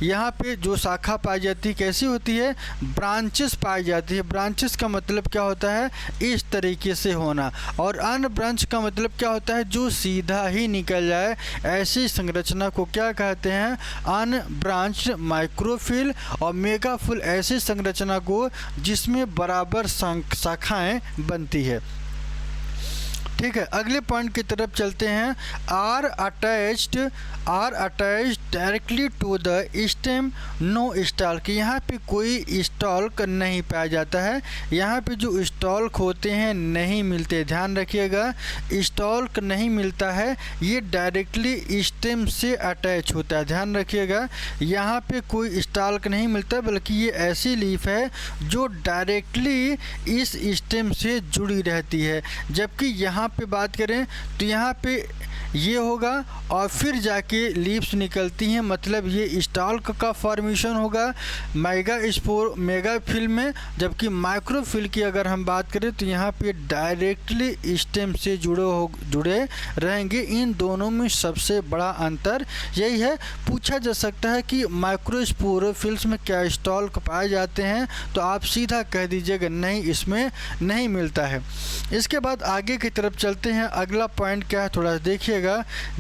यहाँ पे जो शाखा पाई जाती है कैसी होती है, ब्रांचेस पाई जाती है। ब्रांचेस का मतलब क्या होता है, इस तरीके से होना। और अनब्रांच का मतलब क्या होता है, जो सीधा ही निकल जाए। ऐसी संरचना को क्या कहते हैं, अनब्रांच्ड माइक्रोफिल। और मेगाफिल ऐसी संरचना को जिसमें बराबर शाखाएं बनती है। ठीक है, अगले पॉइंट की तरफ चलते हैं। Are attached directly to the stem, no stalk. यहाँ पे कोई स्टॉक नहीं पाया जाता है। यहाँ पे जो स्टॉक होते हैं नहीं मिलते, ध्यान रखिएगा, स्टॉक नहीं मिलता है। ये डायरेक्टली स्टेम से अटैच होता है, ध्यान रखिएगा। यहाँ पे कोई स्टॉक नहीं मिलता, बल्कि ये ऐसी लीफ है जो डायरेक्टली इस स्टेम से जुड़ी रहती है। जबकि यहाँ पे बात करें तो यहाँ पे ये होगा और फिर जाके लीव्स निकलती हैं, मतलब ये स्टॉक का फॉर्मेशन होगा मेगाफिल में। जबकि माइक्रोफिल की अगर हम बात करें तो यहाँ पे डायरेक्टली स्टेम से जुड़े रहेंगे। इन दोनों में सबसे बड़ा अंतर यही है। पूछा जा सकता है कि माइक्रोस्पोरोफिल्स में क्या स्टॉक पाए जाते हैं, तो आप सीधा कह दीजिएगा नहीं, इसमें नहीं मिलता है। इसके बाद आगे की तरफ चलते हैं। अगला पॉइंट क्या है, थोड़ा देखिएगा।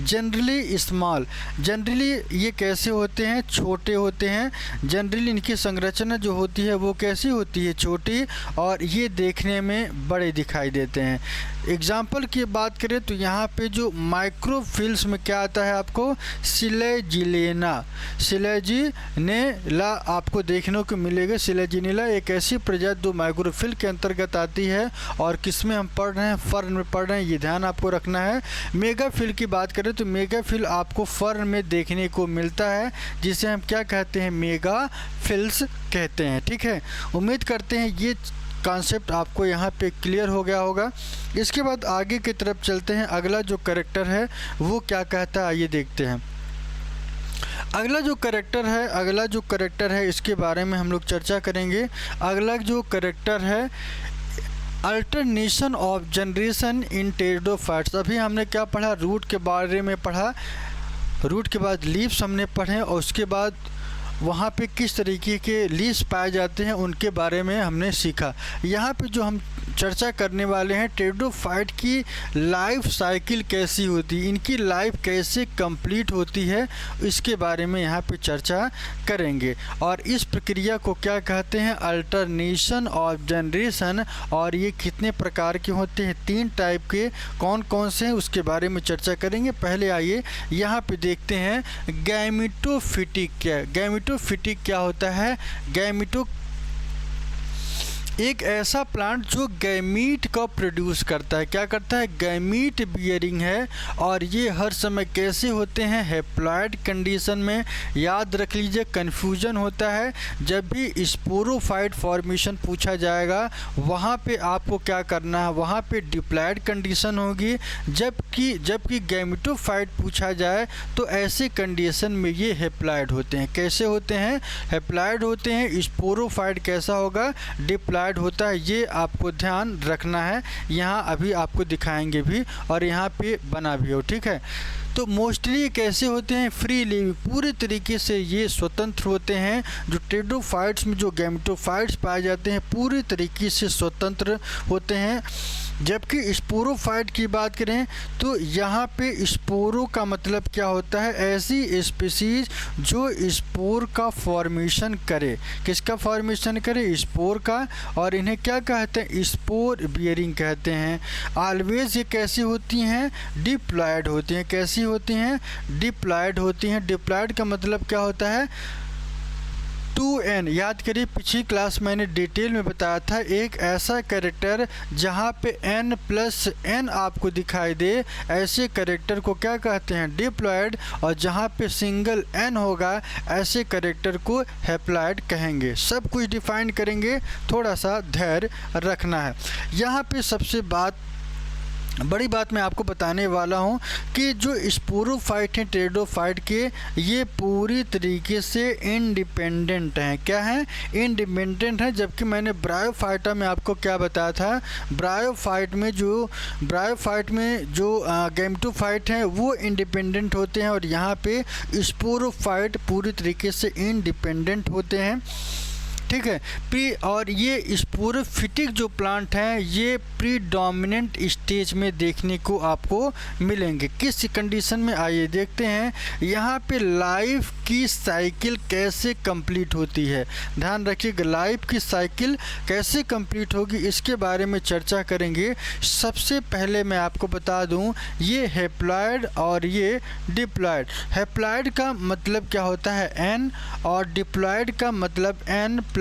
जनरली स्मॉल, जनरली ये कैसे होते हैं, छोटे होते हैं। जनरली इनकी संरचना जो होती है वो कैसी होती है, छोटी, और ये देखने में बड़े दिखाई देते हैं। एग्जाम्पल की बात करें तो यहाँ पे जो माइक्रोफिल्स में क्या आता है आपको, सिलेजिनेला आपको देखने को मिलेगा। सिलेजिनेला एक ऐसी प्रजाति जो माइक्रोफिल के अंतर्गत आती है। और किस में हम पढ़ रहे हैं, फर्न में पढ़ रहे हैं, ये ध्यान आपको रखना है। मेगाफिल की बात करें तो मेगाफिल आपको फर्न में देखने को मिलता है, जिसे हम क्या कहते हैं, मेगाफिल्स कहते हैं। ठीक है, उम्मीद करते हैं ये कॉन्सेप्ट आपको यहाँ पे क्लियर हो गया होगा। इसके बाद आगे की तरफ चलते हैं। अगला जो कैरेक्टर है वो क्या कहता है, आइए देखते हैं। अगला जो कैरेक्टर है इसके बारे में हम लोग चर्चा करेंगे। अगला जो कैरेक्टर है, alternation of generation in pteridophytes. अभी हमने क्या पढ़ा, रूट के बारे में पढ़ा, रूट के बाद लीव्स हमने पढ़े, और उसके बाद वहाँ पे किस तरीके के लीव्स पाए जाते हैं उनके बारे में हमने सीखा। यहाँ पे जो हम चर्चा करने वाले हैं, टेरिडोफाइट की लाइफ साइकिल कैसी होती है, इनकी लाइफ कैसे कंप्लीट होती है, इसके बारे में यहाँ पे चर्चा करेंगे। और इस प्रक्रिया को क्या कहते हैं, अल्टरनेशन ऑफ जनरेशन। और ये कितने प्रकार के होते हैं, 3 टाइप के, कौन कौन से हैं उसके बारे में चर्चा करेंगे। पहले आइए यहाँ पे देखते हैं गैमेटोफिटिक क्या होता है। एक ऐसा प्लांट जो गैमीट को प्रोड्यूस करता है, क्या करता है, गैमीट बियरिंग है। और ये हर समय कैसे होते हैं, हैप्लॉइड कंडीशन में। याद रख लीजिए, कन्फ्यूजन होता है जब भी स्पोरोफाइट फॉर्मेशन पूछा जाएगा, वहाँ पे आपको क्या करना है, वहाँ पे डिप्लॉइड कंडीशन होगी। जबकि गैमेटोफाइट पूछा जाए तो ऐसे कंडीशन में ये हैप्लॉइड होते हैं। कैसे होते हैं, हैप्लॉइड होते हैं। स्पोरोफाइट कैसा होगा, डिप्लॉइड होता है। ये आपको ध्यान रखना है, यहाँ अभी आपको दिखाएंगे भी और यहाँ पे बना भी हो, ठीक है। तो मोस्टली कैसे होते हैं, फ्री लिविंग, पूरे तरीके से ये स्वतंत्र होते हैं। जो टेरिडोफाइट्स में जो गैमेटोफाइट्स पाए जाते हैं पूरे तरीके से स्वतंत्र होते हैं। जबकि स्पोरोफाइट की बात करें तो यहाँ पे स्पोरो का मतलब क्या होता है, ऐसी स्पीसीज जो स्पोर का फॉर्मेशन करे। किसका फॉर्मेशन करे, स्पोर का। और इन्हें क्या कहते हैं, स्पोर बियरिंग कहते हैं। ऑलवेज ये कैसी होती हैं, डिप्लॉइड होती हैं। कैसी होती हैं, डिप्लॉइड होती हैं। डिप्लॉइड का मतलब क्या होता है, 2n। याद करिए, पिछली क्लास मैंने डिटेल में बताया था, एक ऐसा कैरेक्टर जहाँ पे n+n आपको दिखाई दे, ऐसे कैरेक्टर को क्या कहते हैं, डिप्लॉइड। और जहाँ पे सिंगल n होगा, ऐसे कैरेक्टर को हैप्लॉइड कहेंगे। सब कुछ डिफाइन करेंगे, थोड़ा सा धैर्य रखना है। यहाँ पे सबसे बड़ी बात मैं आपको बताने वाला हूँ कि जो स्पोरोफाइट हैं टेरिडोफाइट के, ये पूरी तरीके से इंडिपेंडेंट हैं। क्या हैं, इंडिपेंडेंट हैं। जबकि मैंने ब्रायोफाइटा में आपको क्या बताया था, ब्रायोफाइट में जो गैमेटोफाइट हैं वो इंडिपेंडेंट होते हैं, और यहाँ पे स्पोरोफाइट पूरी तरीके से इंडिपेंडेंट होते हैं, ठीक है। और ये स्पोरोफिटिक जो प्लांट हैं ये प्रीडोमिनेंट स्टेज में देखने को आपको मिलेंगे। किस कंडीशन में, आइए देखते हैं। यहाँ पे लाइफ की साइकिल कैसे कंप्लीट होती है, ध्यान रखिएगा, लाइफ की साइकिल कैसे कंप्लीट होगी इसके बारे में चर्चा करेंगे। सबसे पहले मैं आपको बता दूं, ये हैप्लॉइड और ये डिप्लॉइड। हैप्लॉइड का मतलब क्या होता है, n, और डिप्लॉइड का मतलब n+n,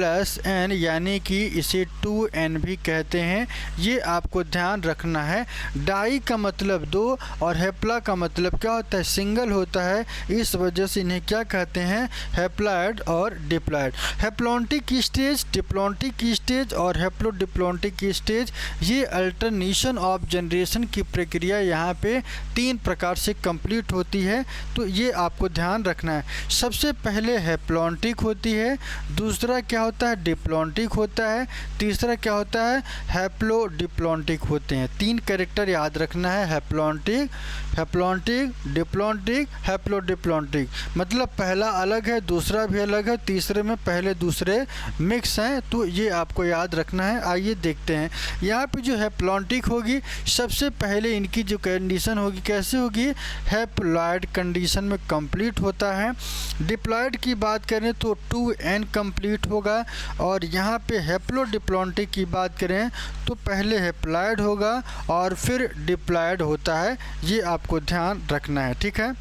यानी कि इसे 2n भी कहते हैं। ये आपको ध्यान रखना है। डाई का मतलब 2 और हैप्ला का मतलब क्या होता है, सिंगल होता है। इस वजह से इन्हें क्या कहते हैं, हैप्लॉइड और diploid. Haplontic stage, diplontic stage और हैप्लोडिप्लॉन्टिक स्टेज, ये अल्टरनेशन ऑफ जनरेशन की प्रक्रिया यहाँ पे 3 प्रकार से कंप्लीट होती है। तो ये आपको ध्यान रखना है। सबसे पहले हैप्लॉन्टिक होती है, दूसरा क्या होता है, डिप्लॉन्टिक होता है, तीसरा क्या होता है, हैप्लोडिप्लॉन्टिक होते हैं। 3 कैरेक्टर याद रखना है, हैप्लॉन्टिक, डिप्लॉन्टिक, हैप्लोडिप्लॉन्टिक। मतलब पहला अलग है, दूसरा भी अलग है, तीसरे में पहले दूसरे मिक्स हैं। तो ये आपको याद रखना है। आइए देखते हैं। यहाँ पे जो हैप्लॉन्टिक होगी, सबसे पहले इनकी जो कंडीशन होगी कैसे होगी, हैप्लॉइड कंडीशन में कंप्लीट होता है। डिप्लॉइड की बात करें तो 2n कंप्लीट होगा, और यहाँ पे हैप्लोडिप्लॉन्टिक की बात करें तो पहले हैप्लॉइड होगा और फिर डिप्लॉइड होता है। ये आपको ध्यान रखना है, ठीक है।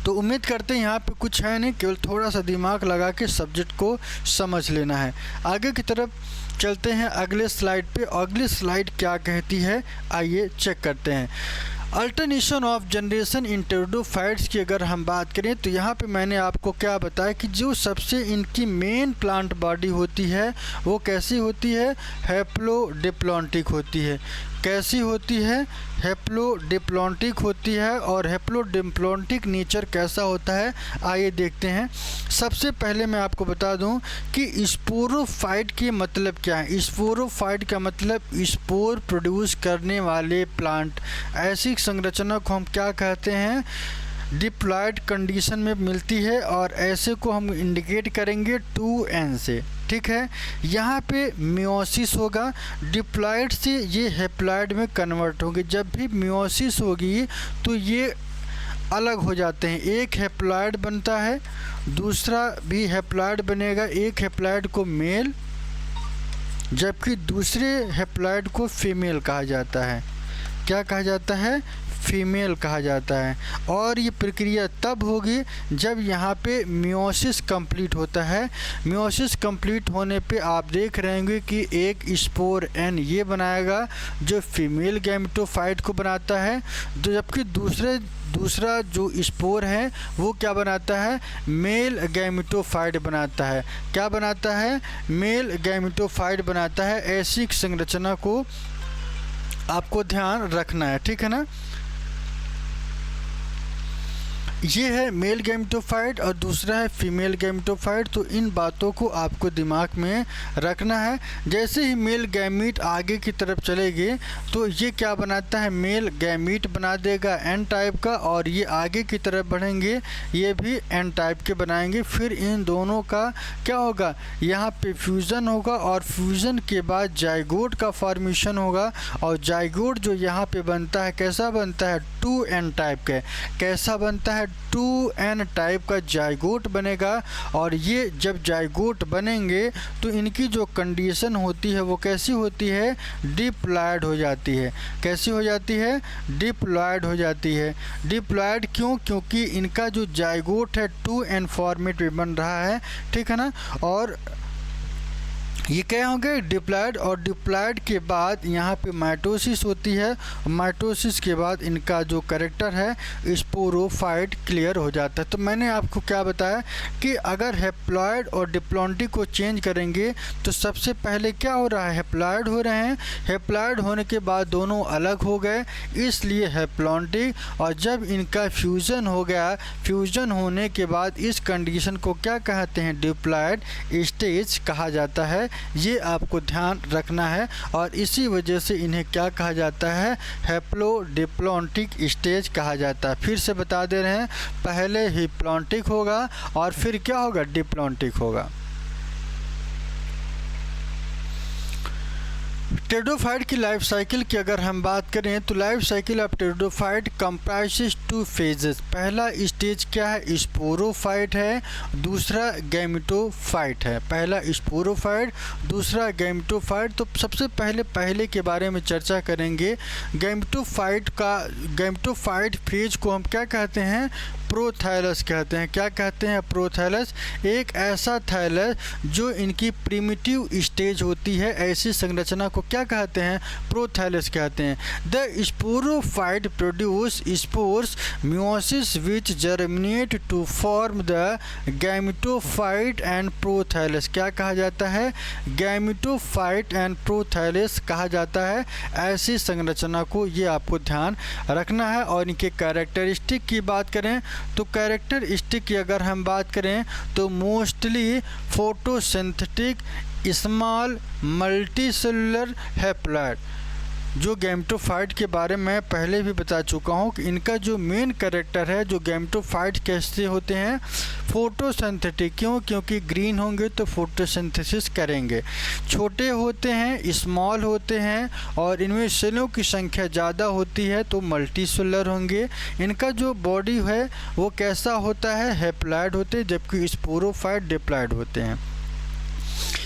तो उम्मीद करते हैं यहाँ पे कुछ है नहीं, केवल थोड़ा सा दिमाग लगा के सब्जेक्ट को समझ लेना है। आगे की तरफ चलते हैं अगले स्लाइड पे। अगली स्लाइड क्या कहती है, आइए चेक करते हैं। Alternation of generation in pteridophytes की अगर हम बात करें तो यहाँ पे मैंने आपको क्या बताया कि जो सबसे इनकी मेन प्लांट बॉडी होती है वो कैसी होती है, हैप्लोडिप्लॉन्टिक होती है। कैसी होती है, हैप्लोडिप्लॉन्टिक होती है। और हैप्लोडिप्लॉन्टिक नेचर कैसा होता है, आइए देखते हैं। सबसे पहले मैं आपको बता दूं कि स्पोरोफाइट के मतलब क्या है। स्पोरोफाइट का मतलब स्पोर प्रोड्यूस करने वाले प्लांट। ऐसी संरचना को हम क्या कहते हैं, डिप्लॉइड कंडीशन में मिलती है, और ऐसे को हम इंडिकेट करेंगे 2n से, ठीक है। यहाँ पे मियोसिस होगा, डिप्लॉइड से ये हैप्लॉइड में कन्वर्ट होंगे। जब भी मियोसिस होगी तो ये अलग हो जाते हैं, एक हैप्लॉइड बनता है, दूसरा भी हैप्लॉइड बनेगा। एक हैप्लॉइड को मेल जबकि दूसरे हैप्लॉइड को फीमेल कहा जाता है। क्या कहा जाता है, फीमेल कहा जाता है। और ये प्रक्रिया तब होगी जब यहाँ पे मियोसिस कंप्लीट होता है। मियोसिस कंप्लीट होने पे आप देख रहे होंगे कि एक स्पोर एन ये बनाएगा जो फीमेल गैमेटोफाइट को बनाता है, तो जबकि दूसरा जो स्पोर है वो क्या बनाता है, मेल गैमेटोफाइट बनाता है। क्या बनाता है, मेल गैमेटोफाइट बनाता है। ऐसी संरचना को आपको ध्यान रखना है, ठीक है ना। ये है मेल गैमेटोफाइट और दूसरा है फीमेल गैमेटोफाइट। तो इन बातों को आपको दिमाग में रखना है। जैसे ही मेल गैमीट आगे की तरफ चलेगी तो ये क्या बनाता है, मेल गैमीट बना देगा एन टाइप का, और ये आगे की तरफ बढ़ेंगे ये भी एन टाइप के बनाएंगे। फिर इन दोनों का क्या होगा, यहाँ पे फ्यूज़न होगा और फ्यूज़न के बाद जाइगोट का फॉर्मेशन होगा। और जाइगोट जो यहाँ पे बनता है कैसा बनता है, 2n टाइप का। कैसा बनता है, 2n टाइप का जाइगोट बनेगा। और ये जब जाइगोट बनेंगे तो इनकी जो कंडीशन होती है वो कैसी होती है, डिप्लॉयड हो जाती है। कैसी हो जाती है, डिप्लॉयड हो जाती है। डिप्लॉयड क्यों, क्योंकि इनका जो जाइगोट है 2n फॉर्मेट में बन रहा है, ठीक है ना। और ये क्या होंगे, डिप्लॉयड। और डिप्लॉयड के बाद यहाँ पे माइटोसिस होती है। माइटोसिस के बाद इनका जो कैरेक्टर है स्पोरोफाइट क्लियर हो जाता है। तो मैंने आपको क्या बताया कि अगर हैप्लॉयड और डिप्लॉन्टिक को चेंज करेंगे तो सबसे पहले क्या हो रहा है, हैप्लॉयड हो रहे हैं। हैप्लॉयड होने के बाद दोनों अलग हो गए, इसलिए हैप्लॉन्टिक। और जब इनका फ्यूज़न हो गया, फ्यूज़न होने के बाद इस कंडीशन को क्या कहते हैं, डिप्लॉयड स्टेज कहा जाता है। ये आपको ध्यान रखना है। और इसी वजह से इन्हें क्या कहा जाता है, हैप्लोडिप्लॉन्टिक स्टेज कहा जाता है। फिर से बता दे रहे हैं, पहले हैप्लॉन्टिक होगा और फिर क्या होगा, डिप्लॉन्टिक होगा। टेरिडोफाइट की लाइफ साइकिल की अगर हम बात करें तो life cycle of pteridophyte comprises 2 phases. पहला स्टेज क्या है, स्पोरोफाइट है, दूसरा गैमेटोफाइट है। पहला स्पोरोफाइट, दूसरा गैमेटोफाइट। तो सबसे पहले के बारे में चर्चा करेंगे। गैमेटोफाइट फेज को हम क्या कहते हैं, प्रोथैलस कहते हैं। क्या कहते हैं, प्रोथैलस। एक ऐसा थैलस जो इनकी प्रिमिटिव स्टेज होती है, ऐसी संरचना को क्या कहते हैं, प्रोथैलस कहते हैं। The sporophyte produce spores meiosis which germinate to form the gametophyte and prothallus. क्या कहा जाता है, गैमेटोफाइट एंड प्रोथैलस कहा जाता है। ऐसी संरचना को ये आपको ध्यान रखना है। और इनके कैरेक्टरिस्टिक की बात करें तो कैरेक्टरिस्टिक की अगर हम बात करें तो mostly photosynthetic small multicellular haploid. जो गैमेटोफाइट के बारे में पहले भी बता चुका हूँ कि इनका जो मेन कैरेक्टर है, जो गैमेटोफाइट कैसे होते हैं, फोटोसिंथेटिक। क्यों, क्योंकि ग्रीन होंगे तो फोटोसिंथेसिस करेंगे। छोटे होते हैं, स्मॉल होते हैं, और इनमें सेलों की संख्या ज़्यादा होती है तो मल्टीसेलुलर होंगे। इनका जो बॉडी है वो कैसा होता है, हैप्लॉयड होते हैं, जबकि स्पोरोफाइट डिप्लॉयड होते हैं।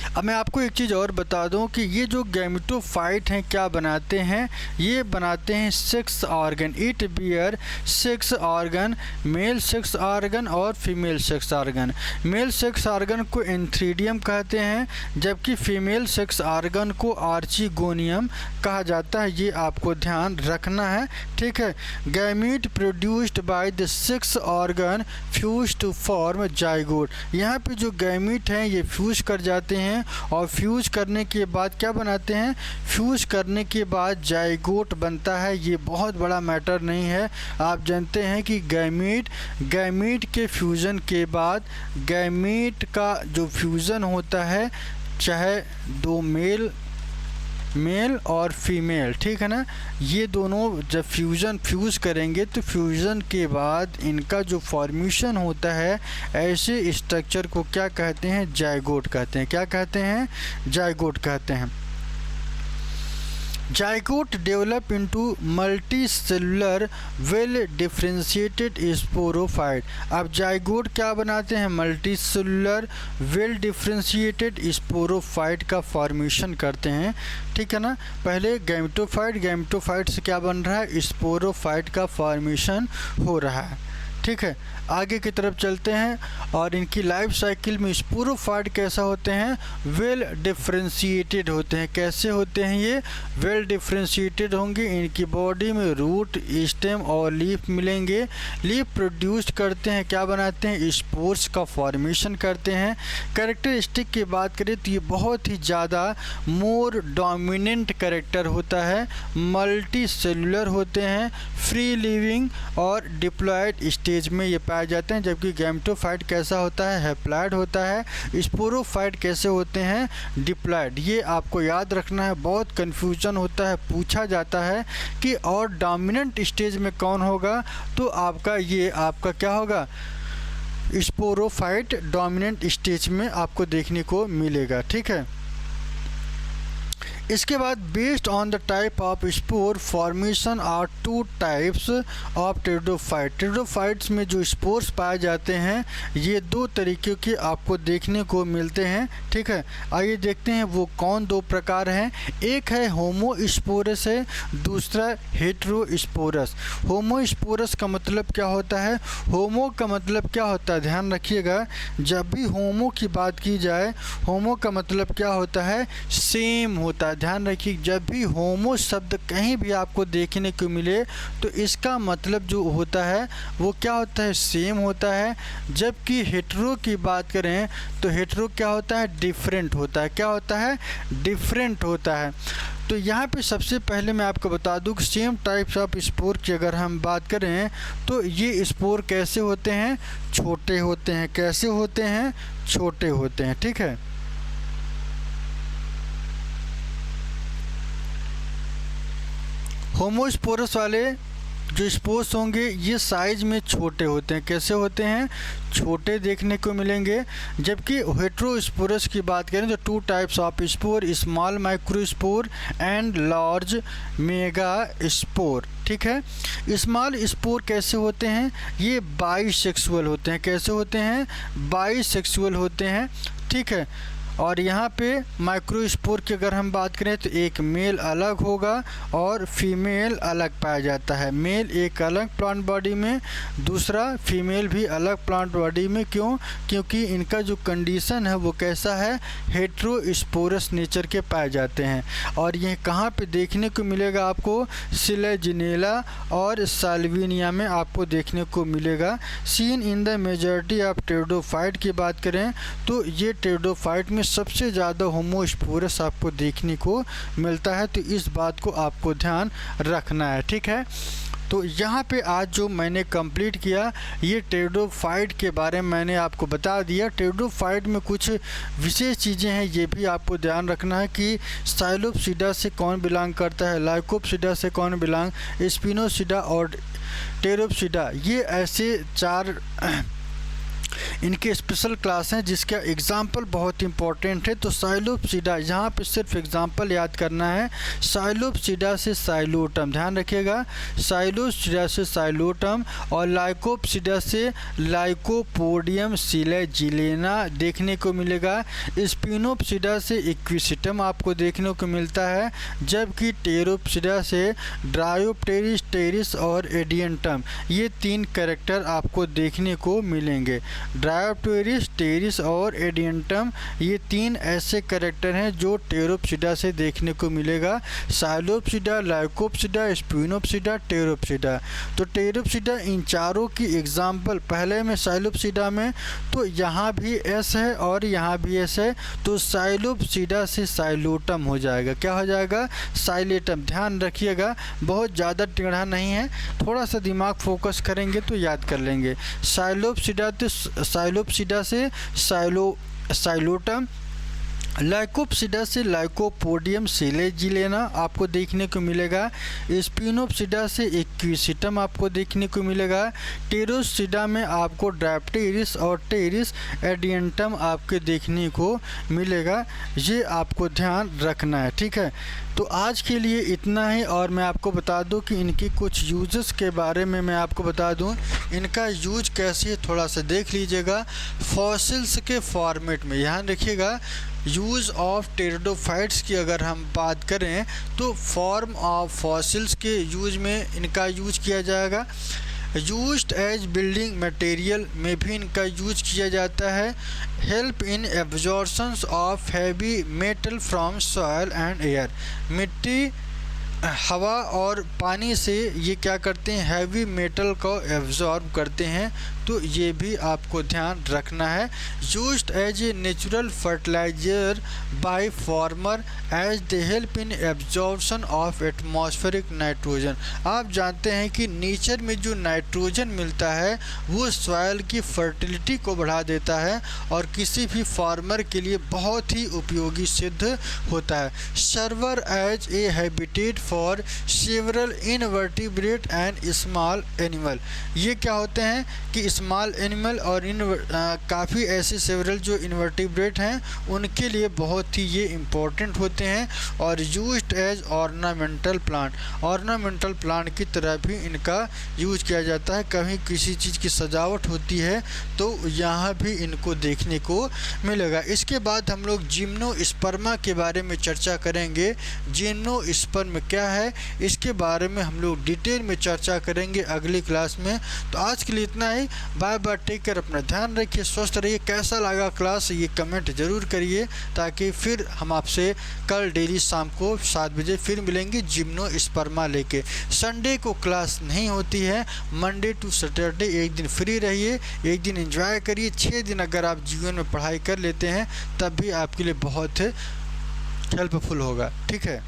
अब मैं आपको एक चीज़ और बता दूं कि ये जो गैमेटोफाइट हैं क्या बनाते हैं, ये बनाते हैं 6 organ. It bear 6 organ, male 6 organ और फीमेल 6 ऑर्गन। मेल 6 ऑर्गन को एंथ्रीडियम कहते हैं, जबकि फीमेल 6 ऑर्गन को आर्चिगोनियम कहा जाता है। ये आपको ध्यान रखना है, ठीक है। Gamete produced by the 6 organ fuse to form zygote. यहाँ पे जो गैमीट हैं ये फ्यूज कर जाते हैं और फ्यूज करने के बाद क्या बनाते हैं, फ्यूज करने के बाद जाइगोट बनता है। ये बहुत बड़ा मैटर नहीं है। आप जानते हैं कि गैमीट के फ्यूज़न के बाद गैमीट का जो फ्यूज़न होता है, चाहे 2 मेल और फीमेल, ठीक है ना, ये दोनों जब फ्यूज़ करेंगे तो फ्यूज़न के बाद इनका जो फॉर्मेशन होता है, ऐसे स्ट्रक्चर को क्या कहते हैं, जाइगोट कहते हैं। क्या कहते हैं, जाइगोट कहते हैं। Zygote develop into multicellular well differentiated sporophyte. अब जाइगोट क्या बनाते हैं, मल्टीसेलुलर वेल डिफरेंशिएटेड स्पोरोफाइट का फॉर्मेशन करते हैं, ठीक है ना। पहले गैमेटोफाइट से क्या बन रहा है, स्पोरोफाइट का फॉर्मेशन हो रहा है, ठीक है। आगे की तरफ चलते हैं और इनकी लाइफ साइकिल में स्पोरोफाइट कैसा होते हैं, वेल डिफरेंशिएटेड होते हैं। कैसे होते हैं ये, वेल डिफरेंशिएटेड होंगे। इनकी बॉडी में रूट, स्टेम और लीफ मिलेंगे। लीफ प्रोड्यूस करते हैं, क्या बनाते हैं, स्पोर्स का फॉर्मेशन करते हैं। कैरेक्टरिस्टिक की बात करें तो ये बहुत ही ज़्यादा मोर डोमिनेंट कैरेक्टर होता है, मल्टी सेलुलर होते हैं, फ्री लिविंग और डिप्लॉयड स्टेज में ये जाते हैं। जबकि गैमेटोफाइट कैसा होता है, हैप्लॉयड होता है। स्पोरोफाइट कैसे होते हैं, डिप्लॉयड। ये आपको याद रखना है, बहुत कंफ्यूजन होता है, पूछा जाता है कि और डोमिनेंट स्टेज में कौन होगा, तो आपका क्या होगा, स्पोरोफाइट डोमिनेंट स्टेज में आपको देखने को मिलेगा, ठीक है। इसके बाद based on the type of spore formation are two types of pteridophyte. Pteridophytes में जो स्पोर्स पाए जाते हैं ये दो तरीके के आपको देखने को मिलते हैं, ठीक है। आइए देखते हैं वो कौन दो प्रकार हैं। एक है होमोस्पोरस है, दूसरा हेटेरोस्पोरस। होमोस्पोरस का मतलब क्या होता है, होमो का मतलब क्या होता है, ध्यान रखिएगा, जब भी होमो की बात की जाए, होमो का मतलब क्या होता है, सेम होता है। ध्यान रखिए, जब भी होमो शब्द कहीं भी आपको देखने को मिले तो इसका मतलब जो होता है वो क्या होता है, सेम होता है। जबकि हेटेरो की बात करें तो हेटेरो क्या होता है, डिफरेंट होता है। क्या होता है, डिफरेंट होता है। तो यहाँ पे सबसे पहले मैं आपको बता दूँ कि सेम टाइप्स ऑफ स्पोर की अगर हम बात करें तो ये स्पोर कैसे होते हैं, छोटे होते हैं। कैसे होते हैं, छोटे होते हैं, ठीक है। होमोस्पोरस वाले जो स्पोर्स होंगे ये साइज में छोटे होते हैं। कैसे होते हैं, छोटे देखने को मिलेंगे। जबकि हेटेरोस्पोरस की बात करें तो to types of spore, small microspore and large mega spore, ठीक है। स्मॉल स्पोर कैसे होते हैं, ये बाइसेक्सुअल होते हैं। कैसे होते हैं, बाइसेक्सुअल होते हैं, ठीक है। और यहाँ पे माइक्रोस्पोर की अगर हम बात करें तो एक मेल अलग होगा और फीमेल अलग पाया जाता है। मेल एक अलग प्लांट बॉडी में, दूसरा फीमेल भी अलग प्लांट बॉडी में। क्यों, क्योंकि इनका जो कंडीशन है वो कैसा है, हेटेरोस्पोरस नेचर के पाए जाते हैं। और ये कहाँ पे देखने को मिलेगा आपको, सिलेजिनेला और साल्विनिया में आपको देखने को मिलेगा। Seen in the majority of pteridophyte की बात करें तो ये टेरिडोफाइट में सबसे ज़्यादा होमोस्पोरस आपको देखने को मिलता है। तो इस बात को आपको ध्यान रखना है, ठीक है। तो यहाँ पे आज जो मैंने कंप्लीट किया ये टेरिडोफाइट के बारे में मैंने आपको बता दिया। टेरिडोफाइट में कुछ विशेष चीज़ें हैं, ये भी आपको ध्यान रखना है कि साइलोप्सिडा से कौन बिलोंग करता है, लाइकोप्सिडा से कौन बिलोंग, स्पिनोसिडा और टेरोप्सिडा, ये ऐसे चार इनके स्पेशल क्लास हैं जिसका एग्जाम्पल बहुत इंपॉर्टेंट है। तो साइलोप्सिडा, यहाँ पे सिर्फ एग्जाम्पल याद करना है। साइलोप्सिडा से साइलोटम, ध्यान रखिएगा, साइलोप्सिडा से साइलोटम, और लाइकोप्सिडा से लाइकोपोडियम सिलेजिलेना देखने को मिलेगा। स्पिनोप्सिडा से इक्विसिटम आपको देखने को मिलता है। जबकि टेरोप्सिडा से ड्रायोप्टेरिस, टेरिस और एडियंटम, ये तीन कैरेक्टर आपको देखने को मिलेंगे। ड्रायोप्टेरिस, टेरिस और एडियंटम, ये तीन ऐसे कैरेक्टर हैं जो टेरोप्सिडा से देखने को मिलेगा। साइलोप्सिडा, लाइकोप्सिडा, स्पिनोप्सिडा, टेरोप्सिडा। तो टेरोप्सिडा इन चारों की एग्जाम्पल, पहले में साइलोप्सिडा में तो यहाँ भी एस है और यहाँ भी एस है, तो साइलोप्सिडा से साइलोटम हो जाएगा। क्या हो जाएगा, साइलेटम। ध्यान रखिएगा, बहुत ज़्यादा टेढ़ा नहीं है, थोड़ा सा दिमाग फोकस करेंगे तो याद कर लेंगे। साइलोप्सिडा से साइलोटम, लाइकोप्सिडा से लाइकोपोडियम सिलेजिलेना आपको देखने को मिलेगा। स्पिनोप्सिडा से इक्विसिटम आपको देखने को मिलेगा। टेरोसिडा में आपको ड्राफ्टेरिस और टेरिस एडियंटम आपके देखने को मिलेगा। ये आपको ध्यान रखना है, ठीक है। तो आज के लिए इतना ही, और मैं आपको बता दूं कि इनकी कुछ यूजेस के बारे में मैं आपको बता दूं। इनका यूज कैसे है थोड़ा सा देख लीजिएगा। फॉसिल्स के फॉर्मेट में ध्यान रखिएगा। यूज़ ऑफ टेरिडोफाइट्स की अगर हम बात करें तो फॉर्म ऑफ फॉसिल्स के यूज में इनका यूज किया जाएगा। यूज्ड एज बिल्डिंग मटेरियल में भी इनका यूज किया जाता है। Help in absorptions of heavy metal from soil and air, मिट्टी, हवा और पानी से ये क्या करते हैं, हैवी मेटल को एब्जॉर्ब करते हैं, तो ये भी आपको ध्यान रखना है। Used as a natural fertiliser by farmer as they help in absorption of atmospheric nitrogen. आप जानते हैं कि नेचर में जो नाइट्रोजन मिलता है वो सॉइल की फर्टिलिटी को बढ़ा देता है और किसी भी फार्मर के लिए बहुत ही उपयोगी सिद्ध होता है। Serve as a habitat for several invertebrate and small animal. ये क्या होते हैं कि स्मॉल एनिमल और काफ़ी ऐसे सेवरल जो इनवर्टिब्रेट हैं उनके लिए बहुत ही ये इम्पोर्टेंट होते हैं। और used as ornamental plant, ornamental plant की तरह भी इनका यूज किया जाता है। कहीं किसी चीज़ की सजावट होती है तो यहाँ भी इनको देखने को मिलेगा। इसके बाद हम लोग जिम्नोस्पर्मा के बारे में चर्चा करेंगे। जिम्नोस्पर्म क्या है इसके बारे में हम लोग डिटेल में चर्चा करेंगे अगली क्लास में। तो आज के लिए इतना ही। बाय बाय, टेक केयर, अपना ध्यान रखिए, स्वस्थ रहिए। कैसा लगा क्लास ये कमेंट ज़रूर करिए, ताकि फिर हम आपसे कल डेली शाम को 7 बजे फिर मिलेंगे जिम्नोस्पर्मा लेके। संडे को क्लास नहीं होती है, मंडे टू सैटरडे एक दिन फ्री रहिए, एक दिन एंजॉय करिए। 6 दिन अगर आप जीवन में पढ़ाई कर लेते हैं तब भी आपके लिए बहुत हेल्पफुल होगा, ठीक है।